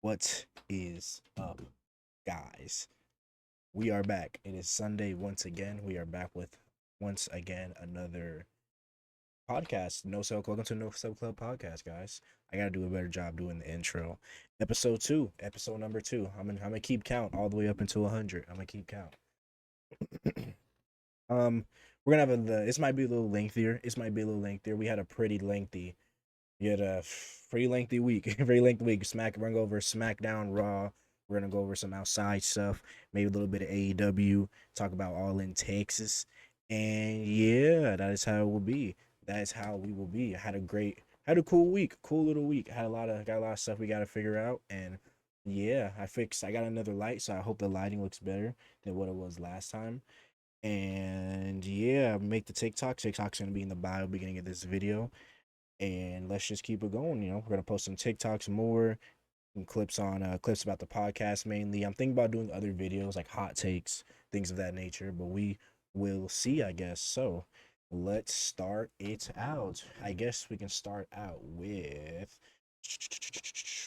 What is up, guys? We are back. It is Sunday once again. We are back with once again another podcast. No Cell Welcome to No Cell Club podcast, guys. I gotta do a better job doing the intro. Episode two, episode number two. I'm gonna keep count all the way up until 100. I'm gonna keep count. We're gonna have this might be a little lengthier. This might be a little lengthier. We had a pretty lengthy week. Very lengthy week. We're gonna go over SmackDown, Raw. We're gonna go over some outside stuff, maybe a little bit of AEW. Talk about All in Texas, and yeah, that is how it will be. That is how we will be. I had a cool week, cool little week. Got a lot of stuff we got to figure out, and yeah, I got another light, so I hope the lighting looks better than what it was last time. And yeah, make the TikTok. TikTok's gonna be in the bio beginning of this video, and let's just keep it going. We're gonna post some TikToks more, some clips about the podcast mainly. I'm thinking about doing other videos like hot takes, things of that nature, but we will see, I guess. So let's start it out. I guess we can start out with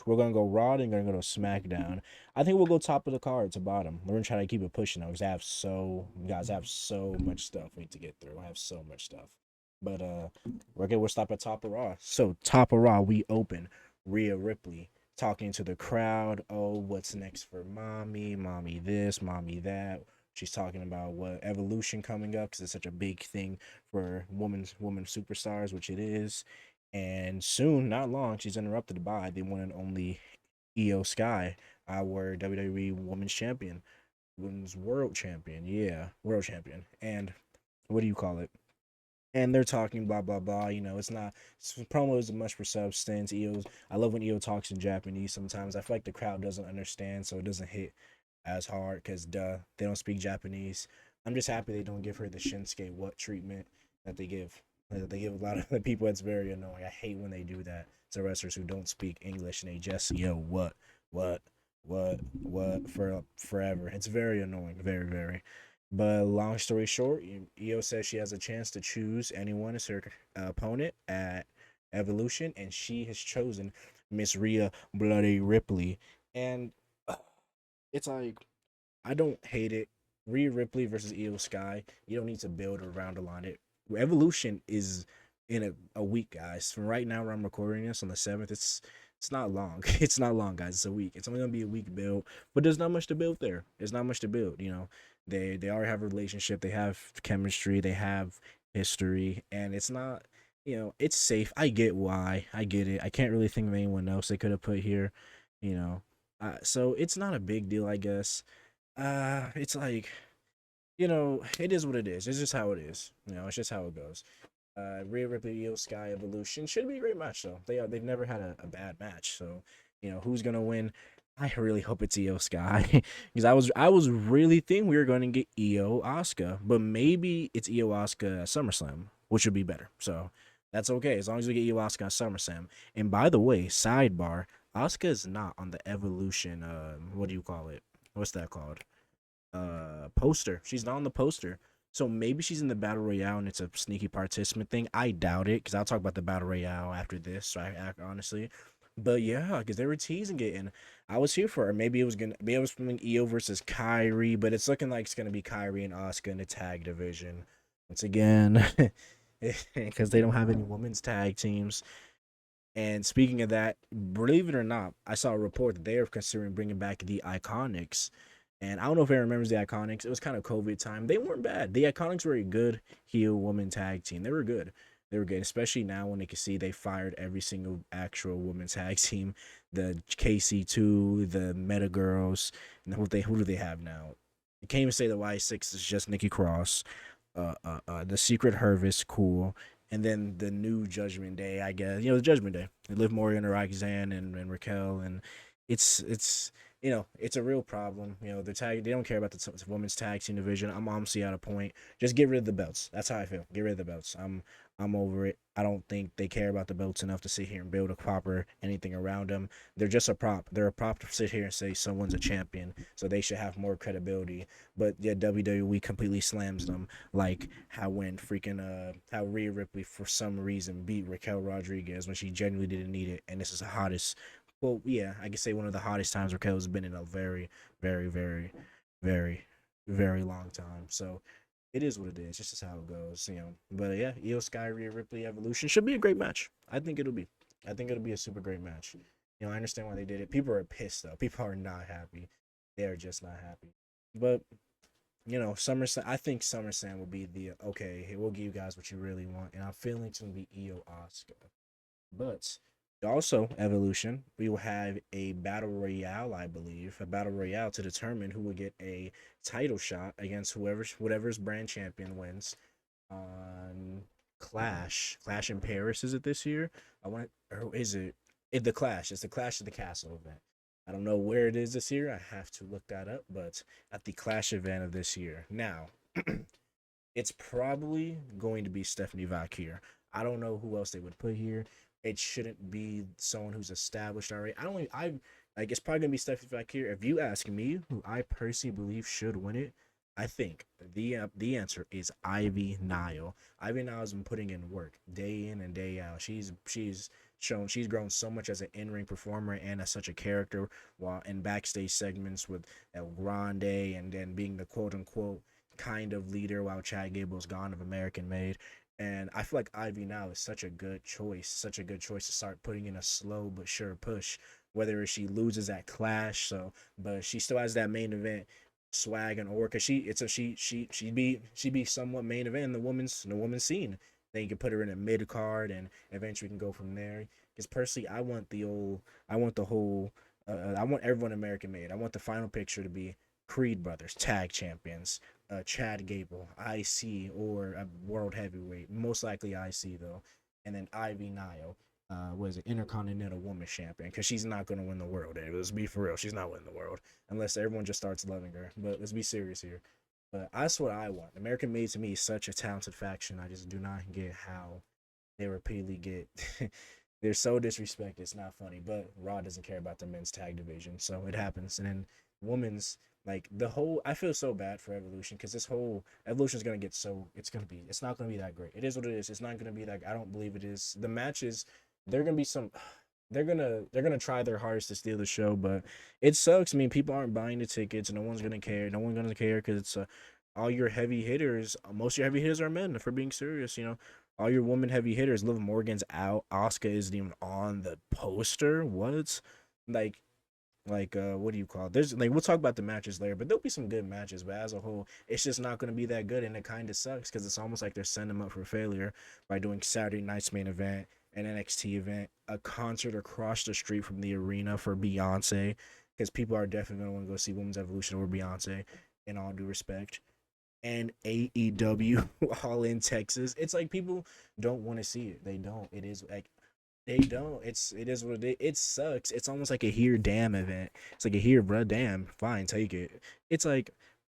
we're gonna go Raw and gonna go to SmackDown. I think we'll go top of the card to bottom. We're gonna try to keep it pushing though, because I have so much stuff we need to get through. I have so much stuff. But we'll stop at top of Raw. So top of Raw, we open Rhea Ripley talking to the crowd. Oh, what's next for mommy? Mommy this, mommy that. She's talking about what evolution coming up because it's such a big thing for woman superstars, which it is. And soon, not long, she's interrupted by the one and only Io Sky, our WWE Women's Champion, Women's World Champion. Yeah, World Champion. And what do you call it? And they're talking blah blah blah. It's not promo isn't much for substance. I love when Io talks in Japanese. Sometimes I feel like the crowd doesn't understand, so it doesn't hit as hard because they don't speak Japanese. I'm just happy they don't give her the Shinsuke what treatment that they give. That they give a lot of the people. It's very annoying. I hate when they do that to wrestlers who don't speak English and they just what what for forever. It's very annoying. Very very. But long story short, Io says she has a chance to choose anyone as her opponent at Evolution, and she has chosen Miss Rhea Bloody Ripley. And it's like, I don't hate it. Rhea Ripley versus Io Sky. You don't need to build around a lot. Evolution is in a week, guys. From right now, where I'm recording this on the 7th, it's not long. It's not long, guys. It's a week. It's only gonna be a week build, but there's not much to build there. There's not much to build. They already have a relationship. They have chemistry. They have history, and it's not. It's safe. I get why. I get it. I can't really think of anyone else they could have put here. You know, so it's not a big deal, I guess. It's like, it is what it is. It's just how it is. It's just how it goes. Rhea Ripley, Io Sky Evolution should be a great match though. They've never had a bad match. So, who's gonna win? I really hope it's Io Sky because I was really thinking we were going to get Io Asuka, but maybe it's Io Asuka at SummerSlam, which would be better. So that's okay as long as we get Io Asuka at SummerSlam. And by the way, sidebar: Asuka is not on the Evolution. What do you call it? What's that called? Poster. She's not on the poster. So maybe she's in the battle royale and it's a sneaky participant thing. I doubt it because I'll talk about the battle royale after this. So honestly, but yeah, because they were teasing it and I was here for it. Maybe it was from Io versus Kyrie, but it's looking like it's gonna be Kyrie and Asuka in the tag division once again, because they don't have any women's tag teams. And speaking of that, believe it or not, I saw a report that they are considering bringing back the Iconics. And I don't know if anyone remembers the Iconics. It was kind of COVID time. They weren't bad. The Iconics were a good heel woman tag team. They were good. They were good, especially now when they can see they fired every single actual women's tag team. The KC2, the Meta Girls, and who do they have now? You can't even say the Y6 is just Nikki Cross. The Secret Harvest, cool, and then the new Judgment Day, I guess. The Judgment Day. Liv Morgan, Roxanne, and Raquel, and it's it's a real problem. They don't care about the women's tag team division. I'm honestly at a point. Just get rid of the belts. That's how I feel. Get rid of the belts. I'm over it. I don't think they care about the belts enough to sit here and build a proper anything around them. They're just a prop. They're a prop to sit here and say someone's a champion, so they should have more credibility. But yeah, WWE completely slams them, like how Rhea Ripley for some reason beat Raquel Rodriguez when she genuinely didn't need it, and this is the hottest well, yeah, I could say one of the hottest times Raquel's been in a very, very, very, very, very long time. So it is what it is. Just as how it goes, you know. But yeah, Io Sky, Rhea Ripley Evolution should be a great match. I think it'll be. I think it'll be a super great match. You know, I understand why they did it. People are pissed though. People are not happy. They are just not happy. But you know, SummerSlam. I think SummerSlam will be the okay. We'll give you guys what you really want, and I'm feeling it's gonna be Io Oscar. But also, Evolution, we will have a battle royale, I believe, a battle royale to determine who will get a title shot against whatever's brand champion wins on Clash in Paris. Is it this year? I want, or is it the Clash? It's the Clash of the Castle event. I don't know where it is this year. I have to look that up, but at the Clash event of this year. Now, it's probably going to be Stephanie Vac here. I don't know who else they would put here. It shouldn't be someone who's established already. I like it's probably gonna be Stephanie Vac here. If you ask me, who I personally believe should win it, I think the answer is Ivy Nile. Ivy Nile has been putting in work day in and day out. She's grown so much as an in-ring performer and as such a character while in backstage segments with El Grande and then being the quote unquote kind of leader while Chad Gable's gone of American Made. And I feel like Ivy now is such a good choice to start putting in a slow but sure push. Whether she loses at Clash, so but she still has that main event swag and aura. Cause she'd be somewhat main event in the women's scene. Then you can put her in a mid card, and eventually we can go from there. Because personally, I want the whole, I want everyone American Made. I want the final picture to be Creed brothers, tag champions, Chad Gable, IC, or a world heavyweight, most likely IC though, and then Ivy Nile, was an Intercontinental Women's Champion because she's not going to win the world. And let's be for real, she's not winning the world unless everyone just starts loving her. But let's be serious here. But that's what I want. American Made to me is such a talented faction. I just do not get how they repeatedly get. They're so disrespected. It's not funny. But Raw doesn't care about the men's tag division, so it happens. And then women's, like the whole, I feel so bad for Evolution because this whole Evolution is gonna get so it's not gonna be that great. It is what it is. It's not gonna be that. I don't believe it is. The matches, they're gonna be some. They're gonna try their hardest to steal the show, but it sucks. I mean, people aren't buying the tickets. No one's gonna care. No one's gonna care because it's all your heavy hitters. Most of your heavy hitters are men. If we're being serious, you know, all your woman heavy hitters. Liv Morgan's out. Asuka isn't even on the poster. What? Like what do you call it? There's like we'll talk about the matches later, but there'll be some good matches. But as a whole, it's just not going to be that good, and it kind of sucks because it's almost like they're sending them up for failure by doing Saturday night's main event, an NXT event, a concert across the street from the arena for Beyonce, because people are definitely going to want to go see Women's Evolution over Beyonce. In all due respect, and AEW all in Texas. It's like people don't want to see it. They don't. It is like they don't. It is what it is. It sucks. It's almost like a here damn event. It's like a here bruh damn. Fine, take it. It's like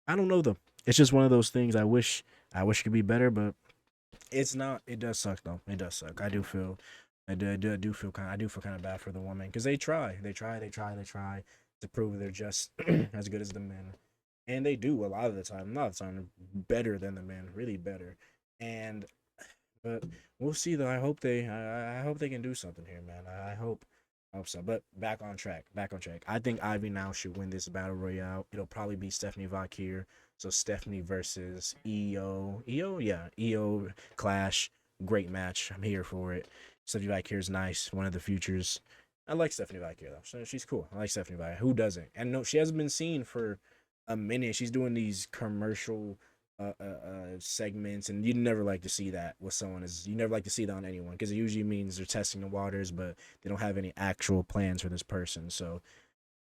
I don't know though. It's just one of those things. I wish it could be better, but it's not. It does suck though. It does suck. I do feel kind of bad for the woman because they try to prove they're just as good as the men, and they do a lot of the time, better than the men, really better. And but we'll see though. I hope they can do something here, man. I hope so. But back on track. Back on track. I think Ivy now should win this battle royale. It'll probably be Stephanie Vakir. So Stephanie versus EO. EO, yeah. EO Clash. Great match. I'm here for it. Stephanie Vakir is nice. One of the futures. I like Stephanie Vakir though. She's cool. I like Stephanie Vakir. Who doesn't? And no, she hasn't been seen for a minute. She's doing these commercial segments, and you never like to see that with someone. Is you never like to see that on anyone because it usually means they're testing the waters, but they don't have any actual plans for this person. So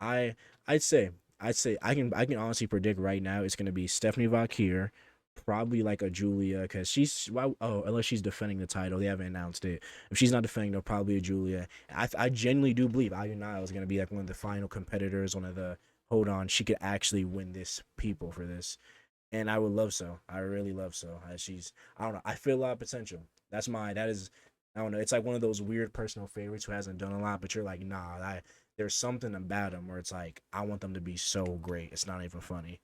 I I'd say I can honestly predict right now it's gonna be Stephanie Vakir, probably like a Julia because unless she's defending the title, they haven't announced it. If she's not defending, they'll probably a Julia. I genuinely do believe Ivy Nile is gonna be like one of the final competitors, one of the hold on, she could actually win this people for this, and I would love so. I really love so. I don't know. I feel a lot of potential. That is I don't know. It's like one of those weird personal favorites who hasn't done a lot, but you're like, nah. There's something about him where it's like I want them to be so great. It's not even funny.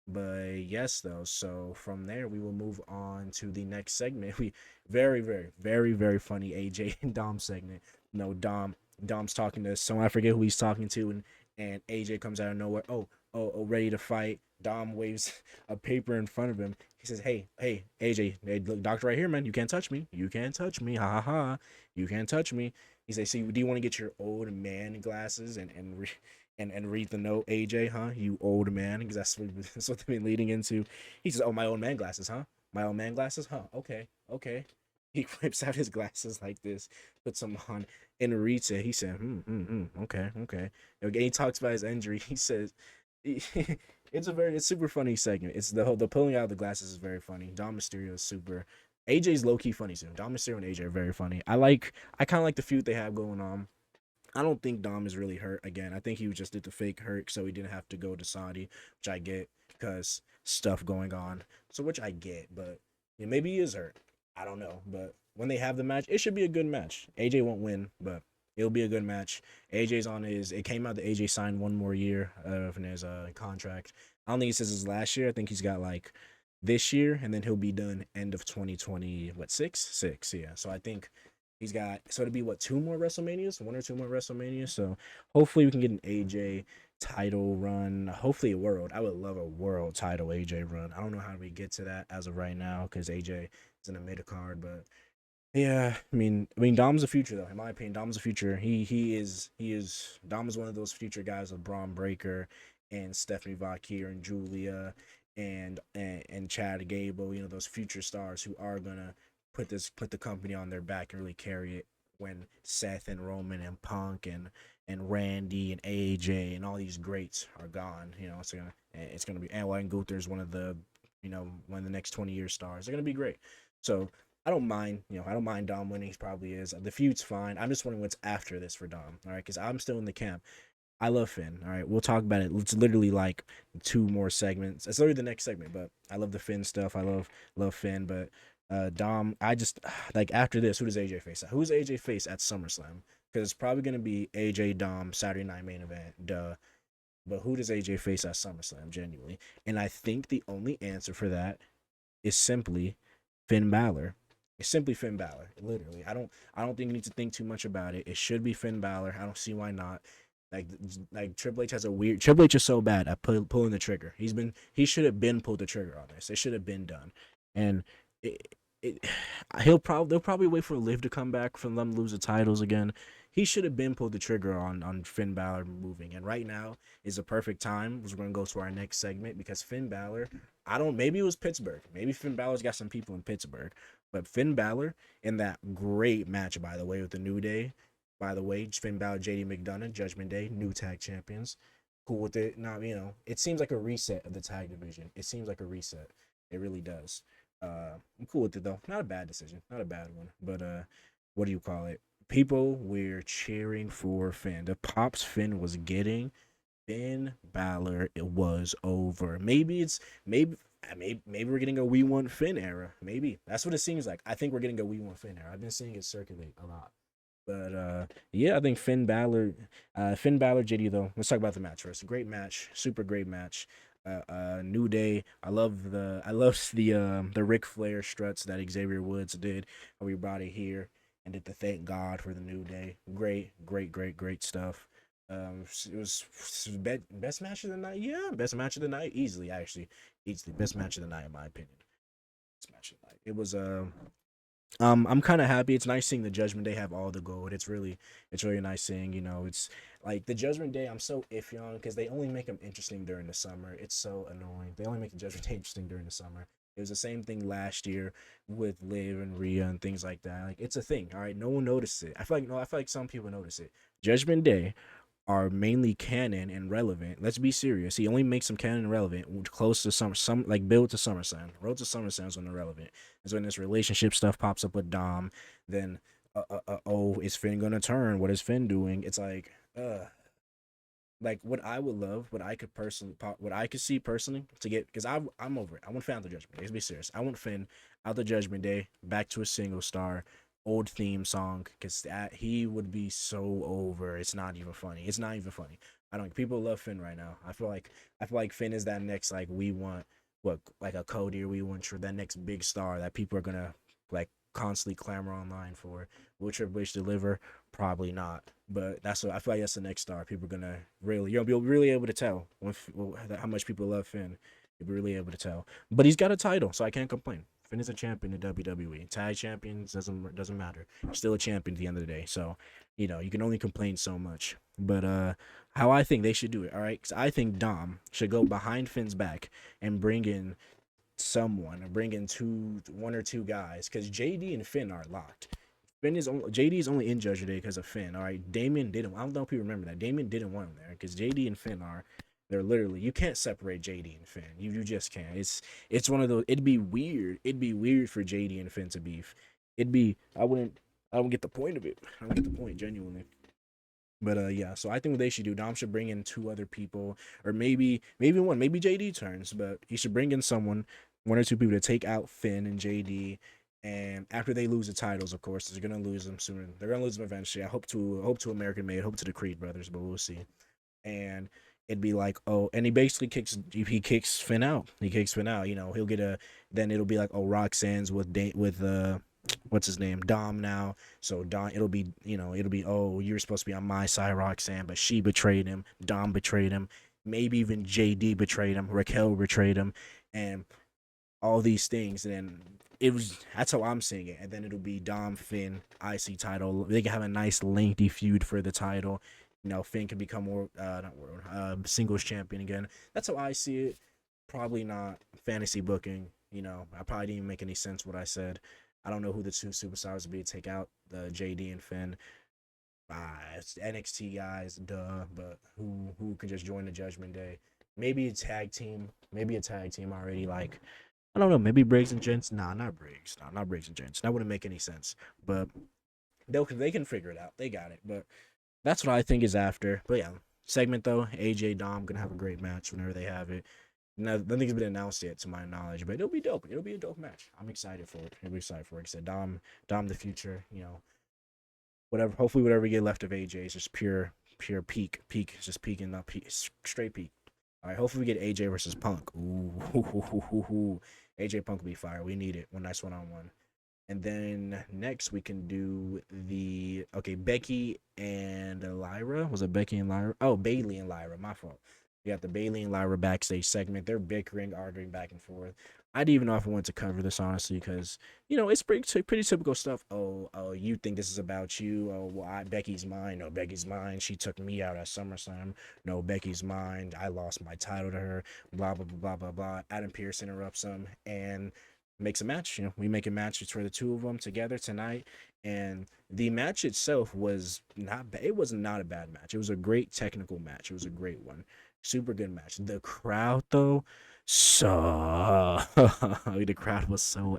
But yes, though. So from there, we will move on to the next segment. We very, very, very, very funny AJ and Dom segment. No, Dom. Dom's talking to someone, I forget who he's talking to, and AJ comes out of nowhere. Oh, ready to fight. Dom waves a paper in front of him. He says, hey, AJ, hey, look, doctor right here, man. You can't touch me. You can't touch me. Ha ha ha. You can't touch me. He says, see, do you want to get your old man glasses and read the note, AJ, huh? You old man, because that's what they've been leading into. He says, oh, my old man glasses, huh? My old man glasses, huh? Okay. He whips out his glasses like this, puts them on, and reads it. He said, okay. And he talks about his injury. He says, it's super funny segment. It's the pulling out of the glasses is very funny. Dom Mysterio is super. AJ's low key funny too. Dom Mysterio and AJ are very funny. I kind of like the feud they have going on. I don't think Dom is really hurt again. I think he just did the fake hurt so he didn't have to go to Saudi, which I get because stuff going on. So which I get, but maybe he is hurt. I don't know, but when they have the match, it should be a good match. AJ won't win, but it'll be a good match. AJ's on his. It came out that AJ signed one more year of his contract. I don't think he says his last year. I think he's got like this year, and then he'll be done end of 2020. What, six? Yeah. So I think he's got, so it'll be what, two more WrestleManias, one or two more WrestleManias. So hopefully we can get an AJ title run. Hopefully a world. I would love a world title AJ run. I don't know how we get to that as of right now because AJ is in a mid card, but yeah, I mean, Dom's the future though. In my opinion, Dom's the future. He is. Dom is one of those future guys with Braun Breaker and Stephanie Vakir and Julia and Chad Gable. Those future stars who are gonna put the company on their back and really carry it when Seth and Roman and Punk and Randy and AJ and all these greats are gone. It's gonna be, and Gunther is one of the next 20 year stars. They're gonna be great. So I don't mind, I don't mind Dom winning. He probably is. The feud's fine. I'm just wondering what's after this for Dom. All right, because I'm still in the camp. I love Finn. All right, we'll talk about it. It's literally like two more segments. It's literally the next segment, but I love the Finn stuff. I love Finn, but Dom. I just like after this. Who does AJ face? Who's AJ face at SummerSlam? Because it's probably gonna be AJ Dom Saturday Night Main Event. Duh. But who does AJ face at SummerSlam? Genuinely, and I think the only answer for that is simply Finn Balor. It's simply Finn Balor. Literally. I don't think you need to think too much about it. It should be Finn Balor. I don't see why not. Like like Triple H has a weird Triple H is so bad at pulling the trigger. He should have been pulled the trigger on this. It should have been done. And it they'll probably wait for Liv to come back for them to lose the titles again. He should have been pulled the trigger on Finn Balor moving. And right now is a perfect time. We're gonna go to our next segment because Finn Balor, I don't maybe it was Pittsburgh. Maybe Finn Balor's got some people in Pittsburgh. But Finn Balor in that great match, by the way, with the New Day. By the way, Finn Balor, JD McDonough, Judgment Day, new tag champions. Cool with it. Now, it seems like a reset of the tag division. It seems like a reset. It really does. I'm cool with it though. Not a bad decision. Not a bad one. But what do you call it? People were cheering for Finn. The pops Finn was getting, Finn Balor, it was over. Maybe we're getting a We Want Finn era. Maybe that's what it seems like. I think we're getting a We Want Finn era. I've been seeing it circulate a lot. But yeah, I think Finn Balor, JD though. Let's talk about the match first. Great match, super great match. New Day. I love the Ric Flair struts that Xavier Woods did. How we brought it here and did the thank God for the New Day. Great stuff. It was best match of the night. Yeah, best match of the night. Easily best match of the night in my opinion. Best match of the night. It was I'm kind of happy. It's nice seeing the Judgment Day have all the gold. It's really nice seeing. It's like the Judgment Day. I'm so iffy on because they only make them interesting during the summer. It's so annoying. They only make the Judgment Day interesting during the summer. It was the same thing last year with Liv and Rhea and things like that. Like it's a thing. All right, no one noticed it. I feel like no. I feel like some people notice it. Judgment Day are mainly canon and relevant. Let's be serious. He only makes them canon and relevant close to some like build to SummerSlam. Road to SummerSlam is when they're relevant. Is when this relationship stuff pops up with Dom. Then, oh, is Finn gonna turn? What is Finn doing? It's like what I would love, what I could see personally to get because I'm over it. I want Finn out the Judgment Day. Let's be serious. I want Finn out the Judgment Day back to a single star old theme song because he would be so over. It's not even funny. It's not even funny. I don't. People love Finn right now. I feel like Finn is that next like we want what like a Cody or we want that next big star that people are gonna like constantly clamor online for. Will Triple H deliver? Probably not. But that's what I feel like that's the next star. People are gonna really, you'll be really able to tell how much people love Finn. You'll be really able to tell. But he's got a title, so I can't complain. Finn is a champion in WWE. Tag champions doesn't matter. He's still a champion at the end of the day. So, you can only complain so much. But how I think they should do it, all right? Because I think Dom should go behind Finn's back and bring in someone, or bring in one or two guys, because JD and Finn are locked. JD is only in Judge today because of Finn. All right, Damien didn't. I don't know if you remember that. Damien didn't want him there because JD and Finn are. They're literally, you can't separate JD and Finn. You just can't. It's one of those. It'd be weird. It'd be weird for JD and Finn to beef. It'd be. I don't get the point of it. I don't get the point genuinely. But yeah, so I think what they should do, Dom should bring in two other people, or maybe one, maybe JD turns, but he should bring in one or two people to take out Finn and JD. And after they lose the titles, of course, they're gonna lose them soon. They're gonna lose them eventually. I hope to American Made, hope to the Creed brothers, but we'll see. And it'd be like, oh, and he kicks Finn out. He kicks Finn out. He'll get a. Then it'll be like, oh, Roxanne's with what's his name, Dom now. So Dom, it'll be, oh, you're supposed to be on my side, Roxanne, but she betrayed him. Dom betrayed him. Maybe even JD betrayed him. Raquel betrayed him, and all these things. And then that's how I'm seeing it. And then it'll be Dom, Finn, IC title. They can have a nice lengthy feud for the title. Finn can become more not world singles champion again. That's how I see it. Probably not fantasy booking. I probably didn't even make any sense what I said. I don't know who the two superstars would be to take out the JD and Finn. It's NXT guys, duh. But who can just join the Judgment Day? Maybe a tag team. Maybe a tag team already. Like, I don't know. Maybe Briggs and Gents. Nah, not Briggs. Nah, not Briggs and Gents. That wouldn't make any sense. But they can figure it out. They got it. But that's what I think is after. But yeah, segment though. AJ Dom gonna have a great match whenever they have it. Nothing's been announced yet, to my knowledge, but it'll be dope. It'll be a dope match. I'm excited for it. I'm excited for it. Like I said, Dom, the future. Whatever. Hopefully, whatever we get left of AJ is just pure peak. It's just peaking up, straight peak. All right. Hopefully, we get AJ versus Punk. Ooh, AJ Punk will be fire. We need it. One nice one-on-one. And then next we can do Becky and Lyra. Was it Becky and Lyra? Oh, Bailey and Lyra. My fault. We got the Bailey and Lyra backstage segment. They're bickering, arguing back and forth. I didn't even know if I wanted to cover this honestly, because it's pretty typical stuff. Oh, you think this is about you? Oh, well, Becky's mine. No, Becky's mine. She took me out at SummerSlam. No, Becky's mine. I lost my title to her. Blah blah blah blah blah blah. Adam Pearce interrupts them and makes a match. We make a match for the two of them together tonight. And the match itself was not bad. It was not a bad match. It was a great technical match. It was a great one. Super good match. The crowd though, so the crowd was so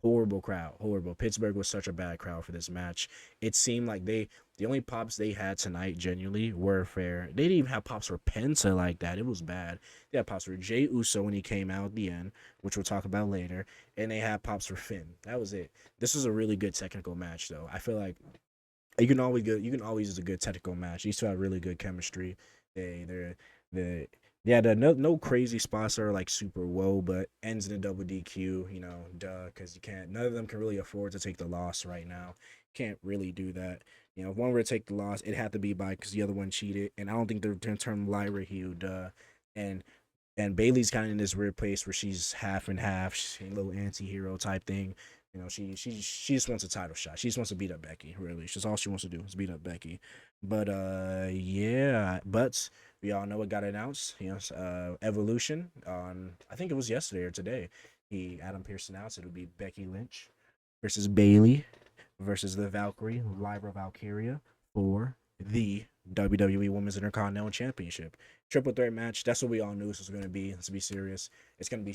horrible crowd. Horrible. Pittsburgh was such a bad crowd for this match. It seemed like the only pops they had tonight genuinely were fair. They didn't even have pops for Penta like that. It was bad. They had pops for Jey Uso when he came out at the end, which we'll talk about later, and they had pops for Finn. That was it. This was a really good technical match though. I feel like you can always use a good technical match. These two have really good chemistry. The no crazy spots are like super whoa, but ends in a double DQ, duh, because none of them can really afford to take the loss right now. Can't really do that. If one were to take the loss, it had to be because the other one cheated, and I don't think they're gonna turn Lyra heel, duh. And Bailey's kind of in this weird place where she's half and half, she's a little anti-hero type thing. She just wants a title shot. She just wants to beat up Becky, really. It's just all she wants to do is beat up Becky. But yeah, but we all know what got announced. Evolution on, I think it was yesterday or today. Adam Pearce announced it would be Becky Lynch versus Bailey versus the Valkyrie, Lyra Valkyria, for the WWE Women's Intercontinental Championship. Triple threat match. That's what we all knew this was going to be. Let's be serious. It's going to be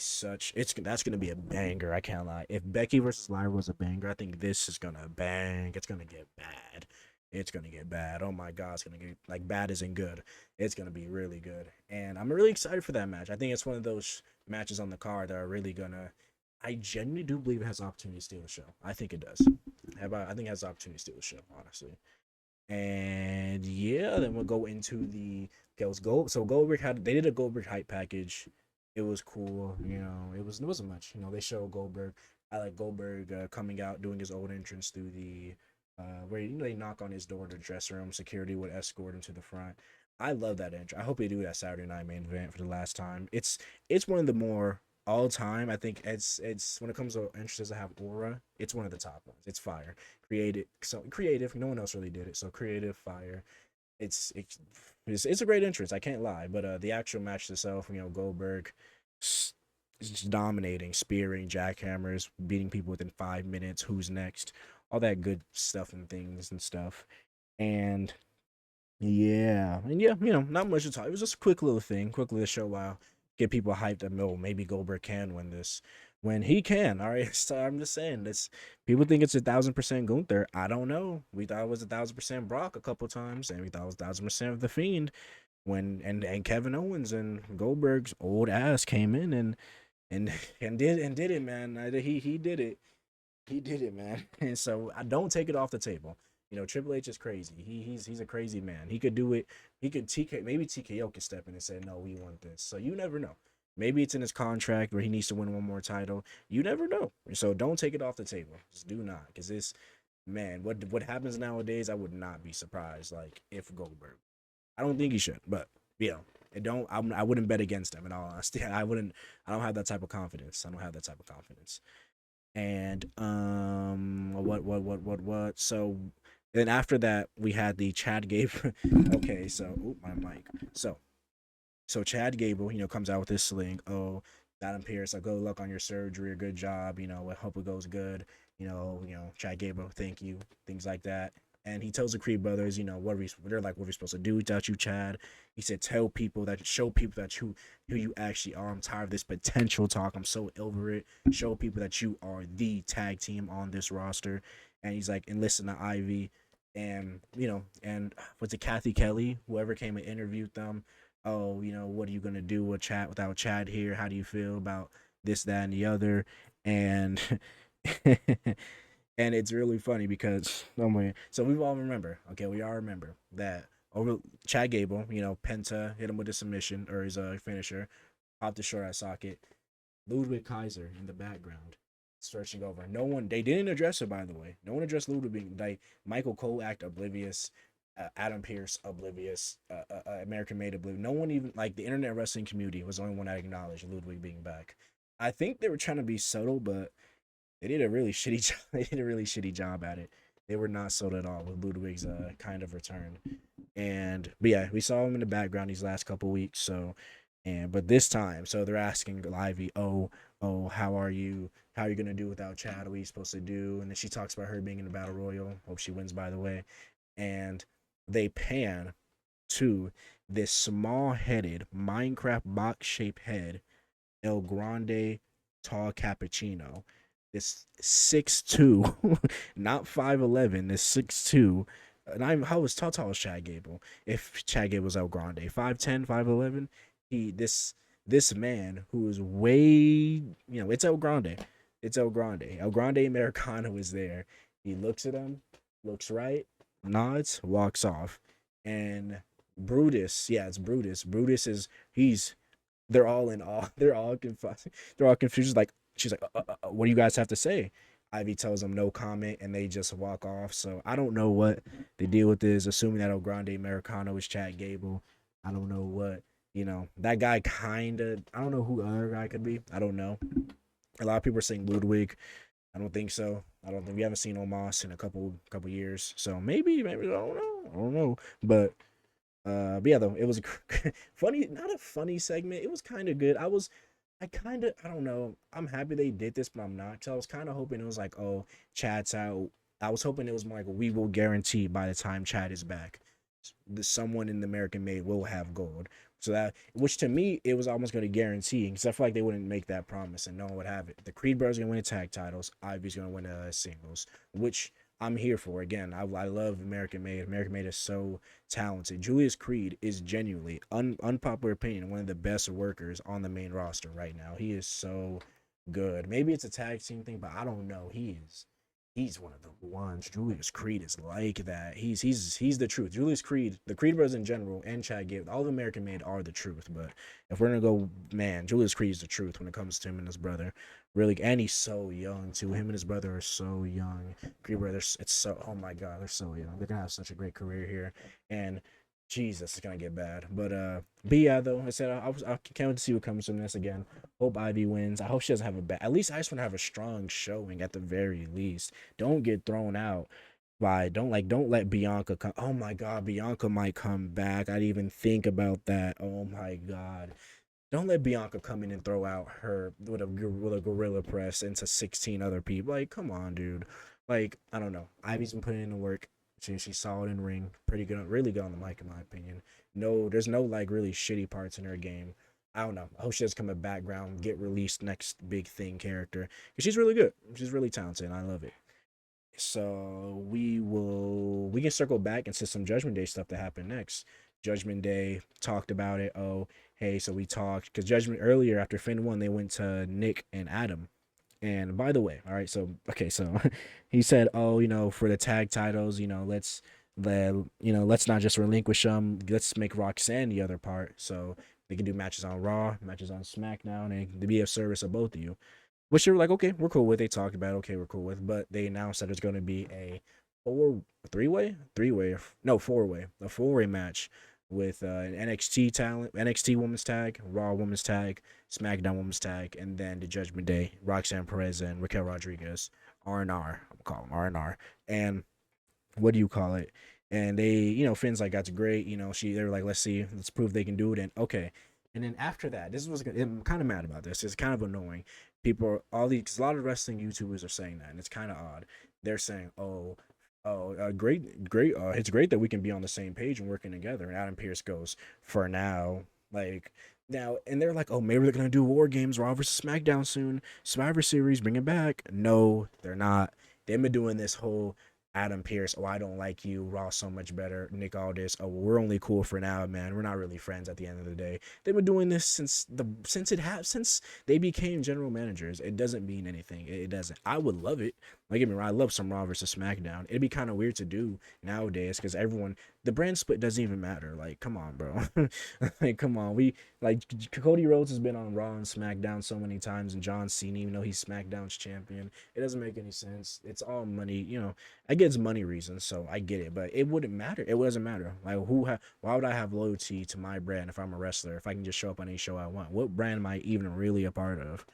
that's going to be a banger. I can't lie. If Becky versus Lyra was a banger, I think this is going to bang. It's going to get bad. It's going to get bad. Oh my God. It's going to get, like, bad isn't good. It's going to be really good. And I'm really excited for that match. I think it's one of those matches on the card that are really going to, I genuinely do believe it has the opportunity to steal the show. I think it does. I think it has the opportunity to steal the show, honestly. And yeah, then we'll go into the Gold. So Goldberg they did a Goldberg hype package. It was cool, it wasn't much. They showed Goldberg. I like Goldberg coming out doing his old entrance through the where they knock on his door to the dressing room. Security would escort him to the front. I love that intro. I hope they do that Saturday night main event for the last time. It's one of the more all time. I think it's when it comes to entrances that have aura, it's one of the top ones. It's fire, creative, so creative. No one else really did it, so creative, fire. It's it's it's a great entrance. I can't lie, but the actual match itself, Goldberg just dominating, spearing, jackhammers, beating people within 5 minutes. Who's next? All that good stuff and things and stuff. And yeah, not much to talk. It was just a quick little thing, quick little show while get people hyped that maybe Goldberg can win this when he can. All right, so I'm just saying this. People think it's 1,000% Gunther. I don't know. We thought it was 1,000% Brock a couple times, and we thought it was 1,000% of the Fiend when and Kevin Owens and Goldberg's old ass came in and and did it, man. He did it. He did it, man. And so I don't take it off the table. Triple H is crazy. He's a crazy man. He could do it. He could TK. Maybe TKO could step in and say, "No, we want this." So you never know. Maybe it's in his contract where he needs to win one more title. You never know. So don't take it off the table. Just do not, because this man, what happens nowadays, I would not be surprised. Like if Goldberg, I don't think he should, but it don't. I wouldn't bet against him. In all honesty, I wouldn't. I don't have that type of confidence. I don't have that type of confidence. And what? So then after that, we had the Chad Gable. Okay, so my mic. So Chad Gable, comes out with this sling. Oh, Adam Pierce, like, good luck on your surgery, or good job. I hope it goes good. Chad Gable, thank you, things like that. And he tells the Creed brothers, they're like, what are we supposed to do without you, Chad? He said, show people that who you actually are. I'm tired of this potential talk. I'm so over it. Show people that you are the tag team on this roster. And he's like, and listen to Ivy, and was it Kathy Kelly, whoever came and interviewed them. Oh, what are you gonna do with Chad without Chad here? How do you feel about this, that, and the other? And and it's really funny because oh my, so we all remember, okay, we all remember that over Chad Gable, Penta hit him with a submission or his finisher, popped the short eye socket. Ludwig Kaiser in the background searching over. No one, they didn't address it, by the way. No one addressed Ludwig being like Michael Cole act oblivious, Adam Pierce oblivious, American Made oblivious. No one even like the internet wrestling community was the only one that acknowledged Ludwig being back. I think they were trying to be subtle, but they did a really shitty job. They did a really shitty job at it. They were not sold at all with Ludwig's kind of return. And but yeah, we saw him in the background these last couple weeks. So but this time, so they're asking Livy, oh, how are you? How are you gonna do without Chad? What are you supposed to do? And then she talks about her being in the battle royal. Hope she wins, by the way. And they pan to this small-headed Minecraft box-shaped head, El Grande Tall Cappuccino. This 6'2", not 5'11", this 6'2". And how was tall is Chad Gable? If Chad Gable was El Grande, 5'10", 5'11", this man who is way, it's El Grande. It's El Grande. El Grande Americano is there. He looks at him, looks right, nods, walks off. And Brutus, yeah, it's Brutus. Brutus is they're all in awe. They're all confused. They're all confused. Like she's like, what do you guys have to say? Ivy tells them no comment, and they just walk off. So I don't know what the deal with this. Assuming that El Grande Americano is Chad Gable, I don't know what that guy kind of. I don't know who other guy could be. I don't know. A lot of people are saying Ludwig. I don't think so. I don't think we haven't seen Omos in a couple years. So maybe I don't know. I don't know. But yeah, though it was a funny, not a funny segment. It was kind of good. I don't know. I'm happy they did this, but I'm not. Cause I was kind of hoping it was like, oh, Chad's out. I was hoping it was more like, we will guarantee by the time Chad is back, someone in the American Made will have gold. So that, which to me, it was almost going to guarantee, because I feel like they wouldn't make that promise and no one would have it. The Creed brothers are going to win the tag titles. Ivy's going to win the singles, which I'm here for. Again, I love American Made. American Made is so talented. Julius Creed is genuinely, unpopular opinion, one of the best workers on the main roster right now. He is so good. Maybe it's a tag team thing, but I don't know. He is. He's one of the ones. Julius Creed is like that. He's the truth. Julius Creed, the Creed brothers in general, and Chad Gable, all the American made are the truth. But if we're gonna go, man, Julius Creed is the truth when it comes to him and his brother. Really, and he's so young too. Him and his brother are so young. Creed brothers, it's so, oh my god, they're so young. They're gonna have such a great career here, and Jesus, it's gonna get bad. But yeah, though I said I can't wait to see what comes from this again. Hope Ivy wins. I hope she doesn't have a bad. At least I just want to have a strong showing at the very least. Don't get thrown out by. Don't let Bianca come. Oh my God, Bianca might come back. I'd even think about that. Oh my God. Don't let Bianca come in and throw out her with a gorilla press into 16 other people. Like, come on, dude. Like, I don't know. Ivy's been putting in the work. She's solid in ring, pretty good, really good on the mic in my opinion. No, there's no like really shitty parts in her game. I don't know. I hope she does come a background, get released next big thing character because she's really good. She's really talented. And I love it. So we can circle back into some Judgment Day stuff that happened next. Judgment Day talked about it. Oh, hey, so we talked because Judgment earlier after Finn won, they went to Nick and Adam. And by the way, all right, so okay, so he said, oh, for the tag titles, let's not just relinquish them. Let's make Roxanne the other part, so they can do matches on Raw, matches on SmackDown, and to be of service of both of you. Which they were like, okay, we're cool with. They talked about it, okay, we're cool with. But they announced that there's going to be a four-way, a four-way match with an NXT talent, NXT Women's Tag, Raw Women's Tag, SmackDown Women's Tag, and then the Judgment Day, Roxanne Perez and Raquel Rodriguez, R&R. I'm calling them R&R. And what do you call it? And they, Finn's like, that's great. They were like, let's prove they can do it. And okay. And then after that, I'm kind of mad about this. It's kind of annoying. Cause a lot of wrestling YouTubers are saying that, and it's kind of odd. They're saying, great. It's great that we can be on the same page and working together. And Adam Pearce goes, for now, like, now, and they're like, oh, maybe they're gonna do War Games, Raw versus SmackDown soon, Survivor Series, bring it back. No, they're not. They've been doing this whole Adam Pearce, oh, I don't like you, Raw so much better, Nick Aldis, oh, well, we're only cool for now, man. We're not really friends at the end of the day. They've been doing this since they became general managers. It doesn't mean anything. It doesn't. I would love it. Like, get me wrong, I love some Raw versus SmackDown. It'd be kind of weird to do nowadays because the brand split doesn't even matter. Like, come on, bro. Like, come on. Cody Rhodes has been on Raw and SmackDown so many times, and John Cena, even though he's SmackDown's champion, it doesn't make any sense. It's all money. I get it's money reasons, so I get it, but it wouldn't matter. It doesn't matter. Like, why would I have loyalty to my brand if I'm a wrestler? If I can just show up on any show I want, what brand am I even really a part of?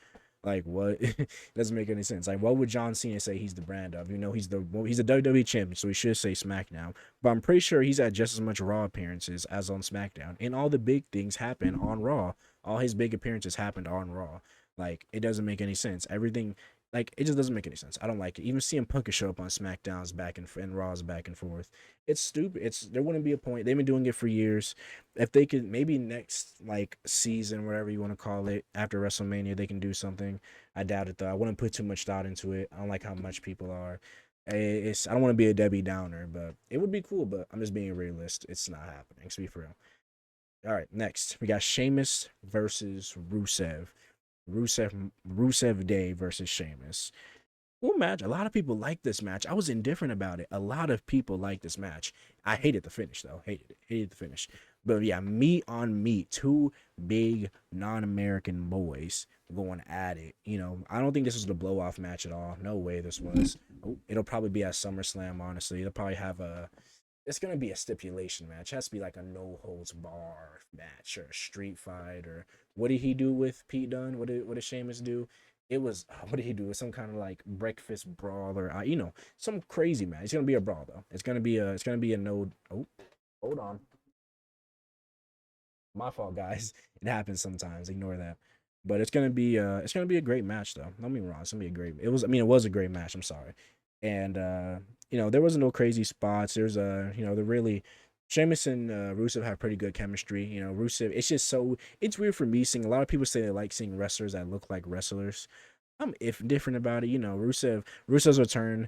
Like, what? It doesn't make any sense. Like, what would John Cena say he's the brand of? He's a WWE champion, so he should say SmackDown. But I'm pretty sure he's had just as much Raw appearances as on SmackDown, and all the big things happen on Raw. All his big appearances happened on Raw. Like, it doesn't make any sense. Everything, like, it just doesn't make any sense. I don't like it. Even CM Punk could show up on SmackDown's back and Raw's back and forth. It's stupid. There wouldn't be a point. They've been doing it for years. If they could, maybe next like season, whatever you want to call it, after WrestleMania, they can do something. I doubt it though. I wouldn't put too much thought into it. I don't like how much people are. I don't want to be a Debbie Downer, but it would be cool. But I'm just being a realist. It's not happening. To be for real. All right, next we got Sheamus versus Rusev. Rusev Day versus Sheamus. Cool match. A lot of people like this match. I was indifferent about it. A lot of people like this match. I hated the finish though. Hated it. Hated the finish. But yeah, meat on meat. Two big non-American boys going at it. I don't think this was the blow off match at all. No way this was. Oh, it'll probably be at SummerSlam, honestly. It'll probably have it's gonna be a stipulation match. It has to be like a no holds bar match or a street fight or what did he do with Pete Dunne? What did Sheamus do? It was what did he do? It was some kind of like breakfast brawl or some crazy match. It's gonna be a brawl though. It's gonna be a no. Oh, hold on, my fault, guys. It happens sometimes. Ignore that. But it's gonna be a great match though. Don't get me wrong. It's gonna be a great. It was a great match. I'm sorry, and there wasn't no crazy spots. There's the really. Sheamus and Rusev have pretty good chemistry. Rusev. It's just it's weird for me seeing a lot of people say they like seeing wrestlers that look like wrestlers. I'm if different about it. Rusev's return.